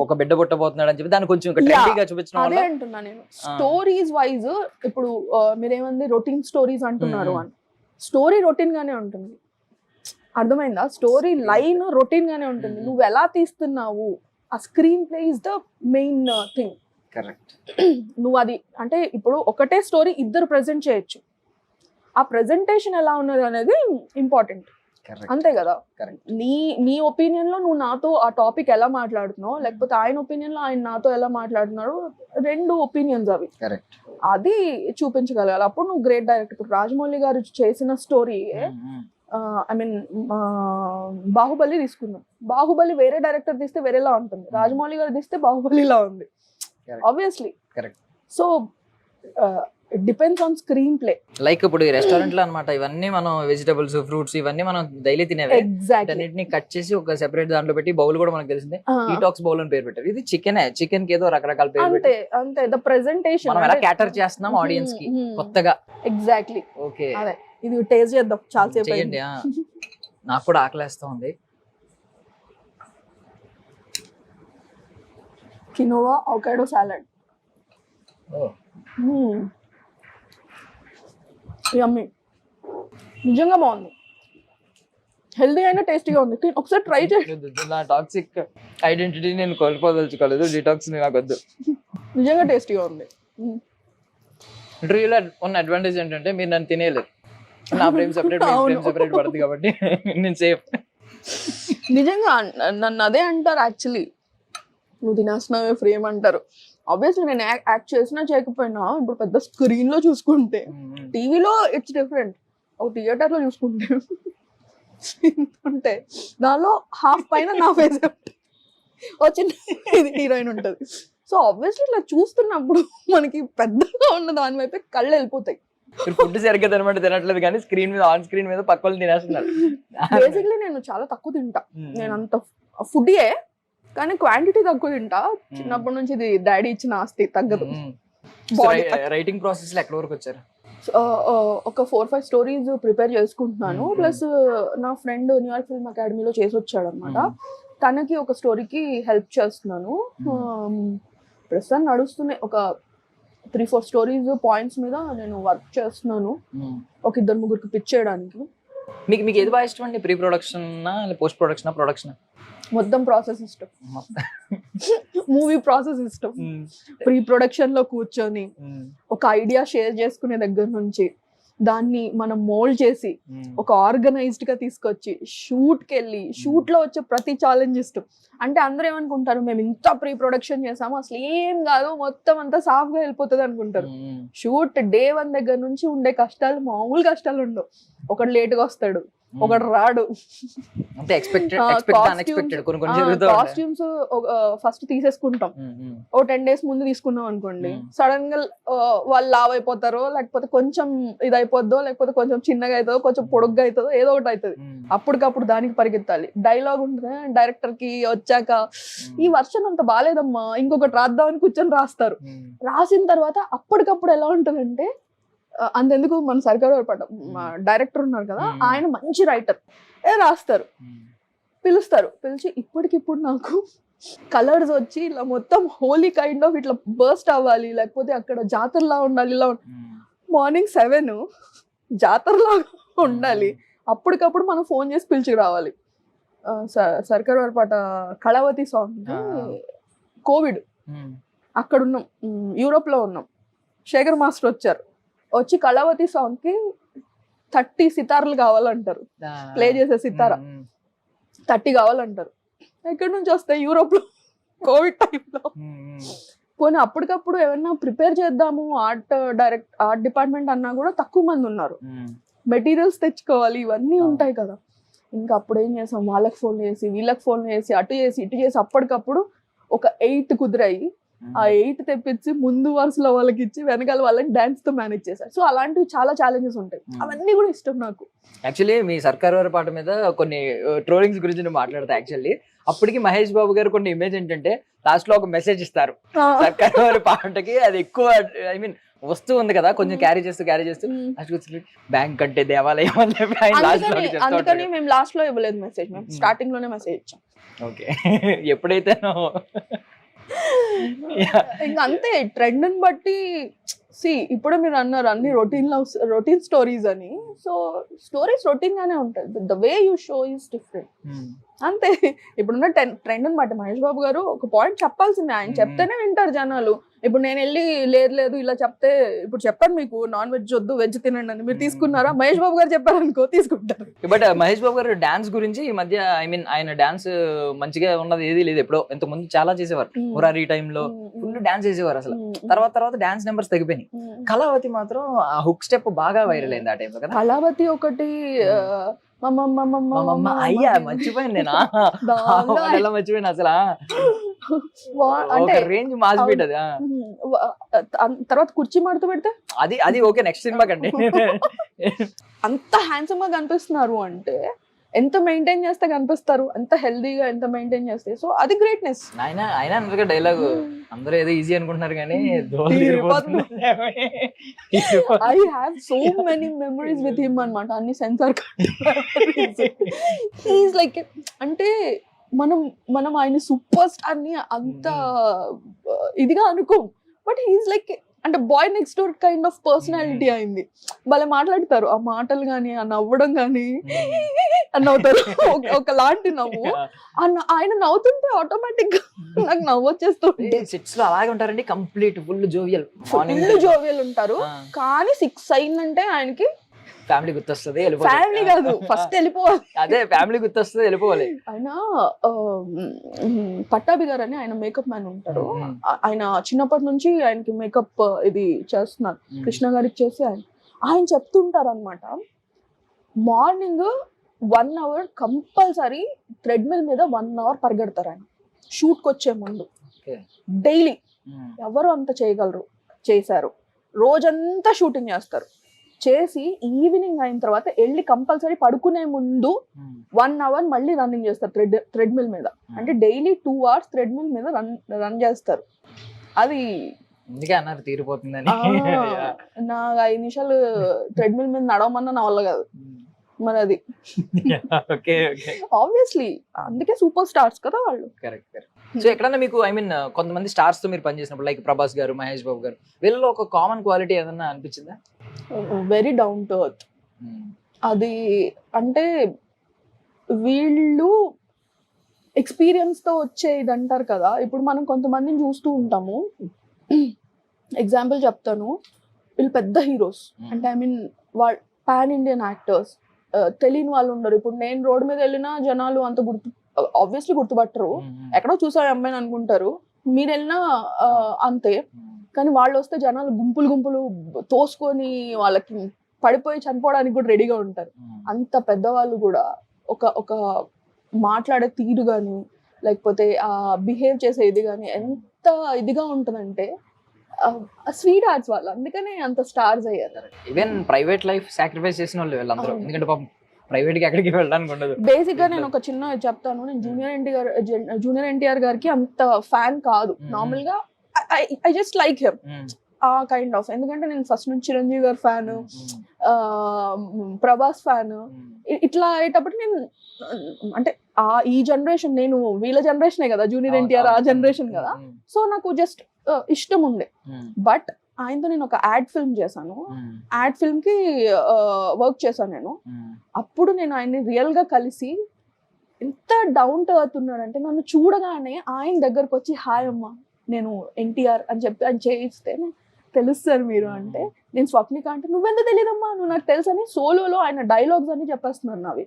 ఒక బిడ్డ పుట్టబోతున్నాడు అని చెప్పి దాన్ని కొంచెం ట్రెండీగా చూపించడం.
అదే అంటున్నా నేను, స్టోరీస్ వైజ్. ఇప్పుడు మీరేమంది రొటీన్ స్టోరీస్ అంటున్నారు అని, స్టోరీ రొటీన్ గానే ఉంటుంది, అర్థమైందా? స్టోరీ లైన్ రొటీన్ గానే ఉంటుంది. నువ్వు ఎలా తీస్తున్నావు, ఆ screen play is the main thing.
Correct.
నువ్వు అది అంటే ఇప్పుడు ఒకటే స్టోరీ ఇద్దరు ప్రెజెంట్ చేయొచ్చు, ఆ ప్రెజెంటేషన్ ఎలా ఉన్నది అనేది ఇంపార్టెంట్, అంతే కదా? నీ ఒపీనియన్ లో నువ్వు నాతో ఆ టాపిక్ ఎలా మాట్లాడుతున్నావు, లేకపోతే ఆయన ఒపీనియన్ లో ఆయన నాతో ఎలా మాట్లాడుతున్నాడు, 2 ఒపీనియన్స్ అవి. అది చూపించగలగాలి, అప్పుడు నువ్వు గ్రేట్ డైరెక్టర్. ఇప్పుడు రాజమౌళి గారు చేసిన స్టోరీ, ఐ మీన్ బాహుబలి తీసుకుందాం. బాహుబలి వేరే డైరెక్టర్ తీస్తే వేరేలా ఉంటుంది, రాజమౌళి గారు తీస్తే బాహుబలిలా ఉంది, obviously. So it depends on screen play.
Like ఇప్పుడు ఈ రెస్టారెంట్ లో అన్నమాట, ఇవన్నీ మనం వెజిటబుల్స్, ఫ్రూట్స్ ఇవన్నీ మనం డైలీ తినేవి, అన్నిటిని కట్ చేసి ఒక సెపరేట్ దాంట్లో పెట్టి బౌల్ కూడా మనకు తెలిసిందే, డీటాక్స్ బౌల్ అని పేరు పెట్టారు. ఇది చికెన్ కి ఏదో రకరకాల పేరు పెట్టి
అంతే ద ప్రెజెంటేషన్
మనం ఎలా క్యాటర్ చేస్తున్నాం ఆడియన్స్ కి కొత్తగా.
ఎగ్జాక్ట్లీ.
ఓకే,
అదే ఇది టేస్ట్ చేద్దాం, చాలా సేపు
చేయండి. నాకు కూడా ఆకలేస్తా ఉంది.
కినోవా అవకాడో సాలడ్, యమ్మీ, నిజంగా బాగుంది. హెల్దీ అయినా టేస్టీగా ఉంది. ఒకసారి ట్రై చేయండి.
నా టాక్సిక్ ఐడెంటిటీ నేను కోల్పోదలుచుకోలేదు, డిటాక్స్ నాకు వద్దు.
నిజంగా టేస్టీగా ఉంది.
ఇంటర్వ్యూలో ఉన్న అడ్వాంటేజ్ ఏంటంటే మీరు నన్ను తినేయలేదు, నా ఫ్రేమ్ సెపరేట్ ఫ్రేమ్ సెపరేట్ పడుతుంది కాబట్టి నేను సేఫ్.
నిజంగా నన్ను అదే అంటారు యాక్చువల్లీ, నువ్వు తినేస్తున్నావే ఫ్రేమ్ అంటారు. ఆబ్వియస్లీ నేను యాక్ట్ చేసినా చేయకపోయినా ఇప్పుడు పెద్ద స్క్రీన్ లో చూసుకుంటే, టీవీలో ఇట్స్ డిఫరెంట్, ఒక థియేటర్ లో చూసుకుంటే ఉంటే దానిలో హాఫ్ పైన నా ఫేస్ వచ్చిన హీరోయిన్ ఉంటుంది. సో ఆబ్వియస్లీ ఇట్లా చూస్తున్నప్పుడు మనకి పెద్దగా ఉన్న దాని వైపు కళ్ళు వెళ్ళిపోతాయి.
ఫుడ్ సరిగ్గా తినమంటే తినట్లేదు కానీ స్క్రీన్ మీద ఆన్ స్క్రీన్ మీద పక్క వాళ్ళు తినేస్తున్నారు.
బేసిక్లీ నేను చాలా తక్కువ తింటా, నేను అంత ఫుడ్యే కానీ క్వాంటిటీ తక్కువ తింటా. చిన్నప్పటి నుంచి ఇది డాడీ ఇచ్చిన ఆస్తి, తగ్గదు.
రైటింగ్ ప్రాసెస్ లో ఎక్కడ వరకు వచ్చారు?
ఒక 4-5 స్టోరీస్ ప్రిపేర్ చేసుకుంటున్నాను. ప్లస్ నా ఫ్రెండ్ న్యూయార్క్ ఫిల్మ్ అకాడమీలో చేసి వచ్చాడు అనమాట, తనకి ఒక స్టోరీకి హెల్ప్ చేస్తున్నాను. ప్రస్తుతం నడుస్తున్నాయి ఒక 3-4 స్టోరీస్ పాయింట్స్ మీద నేను వర్క్ చేస్తున్నాను, ఒక 2-3 పిచ్ చేయడానికి.
మీకు ఏది బాగా ఇష్టం అండి? Pre production, post production, production?
మొత్తం ప్రాసెస్ ఇష్టం. మూవీ ప్రాసెస్ ఇష్టం. ప్రీ ప్రొడక్షన్ లో కూర్చొని ఒక ఐడియా షేర్ చేసుకునే దగ్గర నుంచి దాన్ని మనం మోల్డ్ చేసి ఒక ఆర్గనైజ్డ్ గా తీసుకొచ్చి షూట్ కి వెళ్ళి షూట్ లో వచ్చే ప్రతి ఛాలెంజ్ ఇష్టం. అంటే అందరూ ఏమనుకుంటారు, మేము ఇంత ప్రీ ప్రొడక్షన్ చేసాము అసలు ఏం కాదు, మొత్తం అంతా సాఫ్ గా వెళ్ళిపోతుంది అనుకుంటారు. షూట్ డే 1 దగ్గర నుంచి ఉండే కష్టాలు మామూలు కష్టాలు ఉండవు. ఒకడు లేట్ గా వస్తాడు, ఒకడు రాడు. కాస్ట్యూమ్స్ ఫస్ట్ తీసేసుకుంటాం, ఓ 10 days ముందు తీసుకున్నాం అనుకోండి, సడన్ గా వాళ్ళు లావ్ అయిపోతారో, లేకపోతే కొంచెం ఇది అయిపోద్దో, లేకపోతే కొంచెం చిన్నగా అవుతుందో, కొంచెం పొడుగ్గా అవుతుందో, ఏదో ఒకటి అవుతుంది. అప్పటికప్పుడు దానికి పరిగెత్తాలి. డైలాగ్ ఉంటుంది, డైరెక్టర్ కి వచ్చాక ఈ వర్షన్ అంత బాగాలేదమ్మా ఇంకొకటి రాద్దామని కూర్చొని రాస్తారు. రాసిన తర్వాత అప్పటికప్పుడు ఎలా ఉంటుందంటే, అంతెందుకు మన సర్కార్ డైరెక్టర్ ఉన్నారు కదా, ఆయన మంచి రైటర్, రాస్తారు, పిలుస్తారు, పిలిచి ఇప్పటికిప్పుడు నాకు కలర్స్ వచ్చి ఇలా మొత్తం హోలీ కైండ్ ఆఫ్ ఇట్లా బర్స్ట్ అవ్వాలి, లేకపోతే అక్కడ జాతరలా ఉండాలి, ఇలా మార్నింగ్ 7 జాతరలా ఉండాలి. అప్పటికప్పుడు మనం ఫోన్ చేసి పిలిచి రావాలి. సర్కార్ పాట కళావతి సాంగ్, కోవిడ్ అక్కడ ఉన్నాం, యూరోప్ లో ఉన్నాం, శేఖర్ మాస్టర్ వచ్చారు, వచ్చి కళావతి సాంగ్ కి 30 సితార్లు కావాలంటారు, ప్లే చేసే సితారా 30 కావాలంటారు. ఎక్కడి నుంచి వస్తాయి యూరోప్ లో కోవిడ్ టైంలో? పోనీ అప్పటికప్పుడు ఏమన్నా ప్రిపేర్ చేద్దాము, ఆర్ట్ డిపార్ట్మెంట్ అన్నా కూడా తక్కువ మంది ఉన్నారు, మెటీరియల్స్ తెచ్చుకోవాలి, ఇవన్నీ ఉంటాయి కదా. ఇంకా అప్పుడు ఏం చేసాం, వాళ్ళకి ఫోన్ చేసి వీళ్ళకి ఫోన్ చేసి అటు చేసి ఇటు చేసి అప్పటికప్పుడు ఒక 8 కుదిరాయి. ఆ 8 తెప్పించి ముందు వరుసలో వాళ్ళకి ఇచ్చి వెనకాల వాళ్ళకి డాన్స్ తో మేనేజ్ చేశారు. సో అలాంటివి చాలా ఛాలెంజెస్ ఉంటాయి, అవన్నీ కూడా ఇష్టం నాకు.
యాక్చువల్లీ మీ సర్కార్ వారి పాట మీద కొన్ని ట్రోలింగ్స్ గురించి నేను మాట్లాడతా. యాక్చువల్లీ అప్పటికి మహేష్ బాబు గారు కొన్ని ఇమేజ్ ఏంటంటే లాస్ట్ లో ఒక మెసేజ్ ఇస్తారు సర్కార్ వారి పాటకి, అది ఎక్కువ ఐ మీన్ వస్తూ ఉంది కదా, కొంచెం క్యారీ చేస్తూ బ్యాంక్ అంటే దేవాలయం అని చెప్పి
అందుకని మేము లాస్ట్ లో ఇవ్వలేదు మెసేజ్, మేము స్టార్టింగ్ లోనే మెసేజ్ ఇచ్చాం.
ఓకే, ఎప్పుడైతే
ఇంకా అంతే ట్రెండ్ ని బట్టి. ఇప్పుడు మీరు అన్నారు అన్ని రొటీన్ స్టోరీస్ అని, సో స్టోరీస్ రొటీన్ గానే ఉంటాయి, the way you show is different అంతే. ఇప్పుడున్న ట్రెండ్ ని బట్టి మహేష్ బాబు గారు ఒక పాయింట్ చెప్పాల్సిందే, ఆయన చెప్తేనే వింటారు జనాలు. ఇప్పుడు నేను వెళ్ళి లేదు ఇలా చెప్తే, ఇప్పుడు చెప్పాను మీకు నాన్ వెజ్ వద్దు వెజ్ తినండి అని, మీరు తీసుకున్నారా? మహేష్ బాబు గారు చెప్పారు అనుకో, తీసుకుంటారు.
బట్ మహేష్ బాబు గారు డాన్స్ గురించి ఈ మధ్య ఐ మీన్ ఆయన డాన్స్ మంచిగా ఉన్నది ఏది లేదు. ఎప్పుడో ఇంత ముందు చాలా చేసేవారు, మురారి టైంలో ఫుల్ డాన్స్ చేసేవారు అసలు. తర్వాత డాన్స్ నెంబర్స్ తగ్గిపోయినాయి. కళావతి మాత్రం ఆ హుక్ స్టెప్ బాగా వైరల్ అయింది ఆ టైంలో కదా.
కళావతి ఒకటి
అయ్యా మర్చిపోయాను నేను, మర్చిపోయాను అసలు.
అంటే
రేంజ్ మాసిపోయింది అది.
తర్వాత కుర్చీ మడత పెడితే
అది ఓకే, నెక్స్ట్ సినిమా కండి.
అంత హ్యాండ్సమ్ గా కనిపిస్తున్నారు అంటే ఎంత మెయింటైన్ చేస్తే కనిపిస్తారు, ఎంత హెల్దీగా ఎంత మెయింటైన్ చేస్తే, సో అది గ్రేట్నెస్.
ఆయన అన్నారు డైలాగ్, అందరూ ఏదో ఈజీ అనుకుంటున్నారు కానీ
I have so many memories with him అన్నమాట, అన్ని సెన్సార్. హీస్ లైక్, అంటే మనం ఆయన సూపర్ స్టార్ ని అంత ఇదిగా అనుకోం, బట్ హీస్ లైక్ అంటే boy next door kind of personality అయింది. భలే మాట్లాడతారు, ఆ మాటలు కానీ ఆ నవ్వడం కానీ అని నవ్వుతారు. ఒకలాంటి నవ్వు. ఆయన నవ్వుతుంటే ఆటోమేటిక్ గా నాకు నవ్వు వచ్చేస్తుంది.
సెట్స్ లో అలాగే ఉంటారండి, complete full jovial,
full jovial ఉంటారు. కానీ 6 అయిందంటే ఆయనకి
ఫ్యామిలీ గుర్తొస్తుంది,
ఫ్యామిలీ కాదు ఫస్ట్ వెళ్ళిపోవాలి.
అదే ఫ్యామిలీ గుర్తొస్తుంది, వెళ్ళిపోవాలి.
ఆయన పట్టాభి గారు అని ఆయన మేకప్ మ్యాన్ ఉంటారు. ఆయన చిన్నప్పటి నుంచి ఆయనకి మేకప్ ఇది చేస్తున్నారు, కృష్ణ గారికి చేసి ఆయన చెప్తుంటారు అనమాట. మార్నింగ్ 1 hour కంపల్సరీ థ్రెడ్మిల్ మీద 1 hour పరిగెడతారు ఆయన షూట్కి వచ్చే ముందు. డైలీ ఎవరు అంత చేయగలరు, చేశారు. రోజంతా షూటింగ్ చేస్తారు. చేసి ఈవినింగ్ అయిన తర్వాత వెళ్ళి కంపల్సరీ పడుకునే ముందు 1 hour మళ్ళీ రన్నింగ్ చేస్తారు థ్రెడ్మిల్ మీద. అంటే డైలీ 2 hours థ్రెడ్మిల్ మీద రన్ చేస్తారు. అది
అందుకే అన్నారు తీరిపోతుందని.
నాకు 5 నిమిషాలు థ్రెడ్మిల్ మీద నడవమన్నా నా వల్ల కాదు మరి అది. ఆబ్వియస్లీ అందుకే సూపర్ స్టార్స్ కదా వాళ్ళు.
కరెక్ట్. సో ఎక్కడన్నా మీకు ఐ మీన్ కొంతమంది స్టార్స్ తో మీరు పనిచేసినప్పుడు లైక్ ప్రభాస్ గారు, మహేష్ బాబు గారు, వీళ్ళలో ఒక కామన్ క్వాలిటీ ఏదన్నా అనిపించిందా?
Very down to earth. అది అంటే వీళ్ళు ఎక్స్పీరియన్స్ తో వచ్చే ఇది అంటారు కదా. ఇప్పుడు మనం కొంతమందిని చూస్తూ ఉంటాము. ఎగ్జాంపుల్ చెప్తాను, వీళ్ళు పెద్ద హీరోస్ అంటే ఐ మీన్ వాళ్ళు పాన్ ఇండియన్ యాక్టర్స్. తెలియని వాళ్ళు ఉండరు. ఇప్పుడు నేను రోడ్ మీద వెళ్ళినా జనాలు అంత ఆబ్వియస్లీ గుర్తుపట్టరు. ఎక్కడో చూసాడు అమ్మాయిని అనుకుంటారు. మీరు వెళ్ళినా అంతే. కానీ వాళ్ళు వస్తే జనాలు గుంపులు తోసుకొని వాళ్ళకి పడిపోయి చనిపోవడానికి కూడా రెడీగా ఉంటారు. అంత పెద్దవాళ్ళు కూడా ఒక మాట్లాడే తీరు కానీ లేకపోతే బిహేవ్ చేసే ఇది కానీ ఎంత ఇదిగా ఉంటుందంటే స్వీట్ హార్ట్స్ వాళ్ళు. అందుకనే అంత స్టార్స్ అయ్యారు.
ఈవెన్ ప్రైవేట్ లైఫ్ సాక్రిఫైస్ చేసిన వాళ్ళు వీళ్ళందరూ. ఎందుకంటే పాపం ప్రైవేట్ కి ఎక్కడికి వెళ్ళడానికి ఉండదు.
బేసిక్ గా నేను ఒక చిన్న చెప్తాను. నేను జూనియర్ ఎన్టీఆర్ గారికి అంత ఫ్యాన్ కాదు. నార్మల్ గా ఐ జస్ట్ లైక్ హిమ్ ఆ కైండ్ ఆఫ్. ఎందుకంటే నేను ఫస్ట్ నుంచి చిరంజీవి గారి ఫ్యాన్, ప్రభాస్ ఫ్యాన్. ఇట్లా అయ్యేటప్పుడు నేను అంటే ఈ జనరేషన్, నేను వీళ్ళ జనరేషనే కదా, జూనియర్ ఎన్టీఆర్ ఆ జనరేషన్ కదా. సో నాకు జస్ట్ ఇష్టం ఉండే. బట్ ఆయనతో నేను ఒక యాడ్ ఫిల్మ్ చేశాను. యాడ్ ఫిల్మ్ కి వర్క్ చేశాను నేను. అప్పుడు నేను ఆయన్ని రియల్ గా కలిసి ఎంత డౌన్ టు ఎర్త్ ఉన్నాడంటే, నన్ను చూడగానే ఆయన దగ్గరకు వచ్చి హాయ్ అమ్మా నేను ఎన్టీఆర్ అని చెప్పి ఆయన చేయిస్తే తెలుస్తారు మీరు అంటే, నేను స్వప్నిక అంటే నువ్వెంత తెలియదమ్మా నువ్వు నాకు తెలుసు అని సోలోలో ఆయన డైలాగ్స్ అన్ని చెప్పేస్తున్నారు నావి.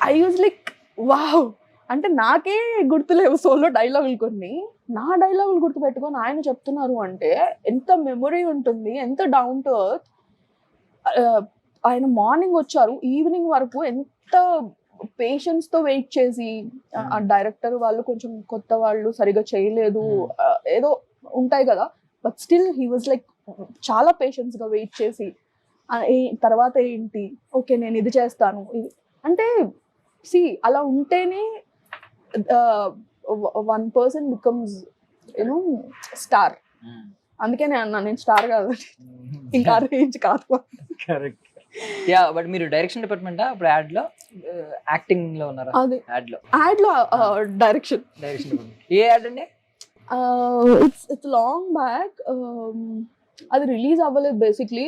I use like wow. అంటే నాకే గుర్తులేవు సోలో డైలాగులు కొన్ని. నా డైలాగులు గుర్తు పెట్టుకొని ఆయన చెప్తున్నారు అంటే ఎంత మెమొరీ ఉంటుంది, ఎంత డౌన్ టు ఎర్త్. ఆయన మార్నింగ్ వచ్చారు, ఈవినింగ్ వరకు ఎంత పేషెన్స్ తో వెయిట్ చేసి, ఆ డైరెక్టర్ వాళ్ళు కొంచెం కొత్త వాళ్ళు సరిగా చేయలేదు ఏదో ఉంటాయి కదా, but still he was like చాలా పేషెన్స్ గా వెయిట్ చేసి తర్వాత ఏంటి ఓకే నేను ఇది చేస్తాను అంటే సి అలా ఉంటేనే one person becomes స్టార్. అందుకే నేను అన్నా నేను స్టార్ కాదు, ఇంకా రేంజ్ కాదు.
కరెక్ట్. యా, బట్ మీరు డైరెక్షన్ డిపార్ట్మెంట్ ఇప్పుడు యాడ్ లో యాక్టింగ్ లో ఉన్నారా?
అదే
యాడ్ లో
డైరెక్షన్
డిపార్ట్మెంట్. ఏ యాడ్ అండి?
It's long back. అది రిలీజ్ అవ్వలేదు బేసిక్లీ.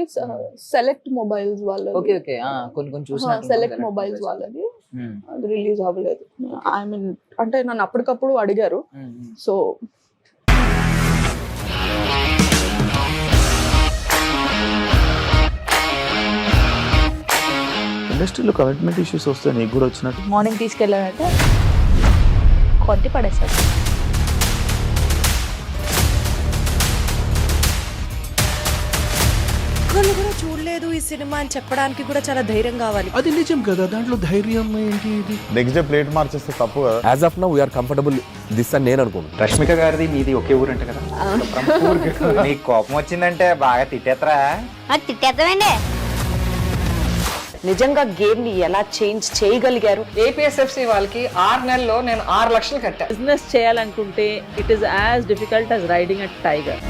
సెలెక్ట్ మొబైల్స్ వాళ్ళది.
ఓకే ఓకే, కొన్ని చూసినట్టు.
సెలెక్ట్ మొబైల్స్ వాళ్ళది. అది రిలీజ్ అవ్వలేదు. ఐ మీన్ అంటే నన్ను అప్పటికప్పుడు అడిగారు. సో
ఇండస్ట్రీలో కమిట్మెంట్ ఇష్యూస్ వస్తే నీకు కూడా వచ్చినట్టు?
మార్నింగ్ తీసుకెళ్ళానంటే కొట్టి పడేసాడు.
ఒక్కళ్ళు కూడా చూడలేదు ఈ సినిమా అని చెప్పడానికి కూడా చాలా ధైర్యం కావాలి.
అది నిజం కదా, దాంట్లో ధైర్యం ఏంటి? ఇది
నెక్స్ట్ డే ప్లేట్ మార్చేస్తే తప్పు కదా.
As of now we're comfortable this అని నేను అనుకుంటున్నాను.
రష్మిక గారిది మీది ఒకే ఊరు అంట కదా?
నీకు కోపం వచ్చిందంటే బాగా తిట్టేత్తరా?
తిట్టేద్దామండి. నిజంగా గేమ్ ని ఎలా చేంజ్ చేయగలిగారు?
ఏపీఎస్ఎఫ్సి వాళ్ళకి 6 నెలల్లో నేను 6 లక్షలు కట్టా.
బిజినెస్ చేయాలనుకుంటే it is as difficult as riding a tiger.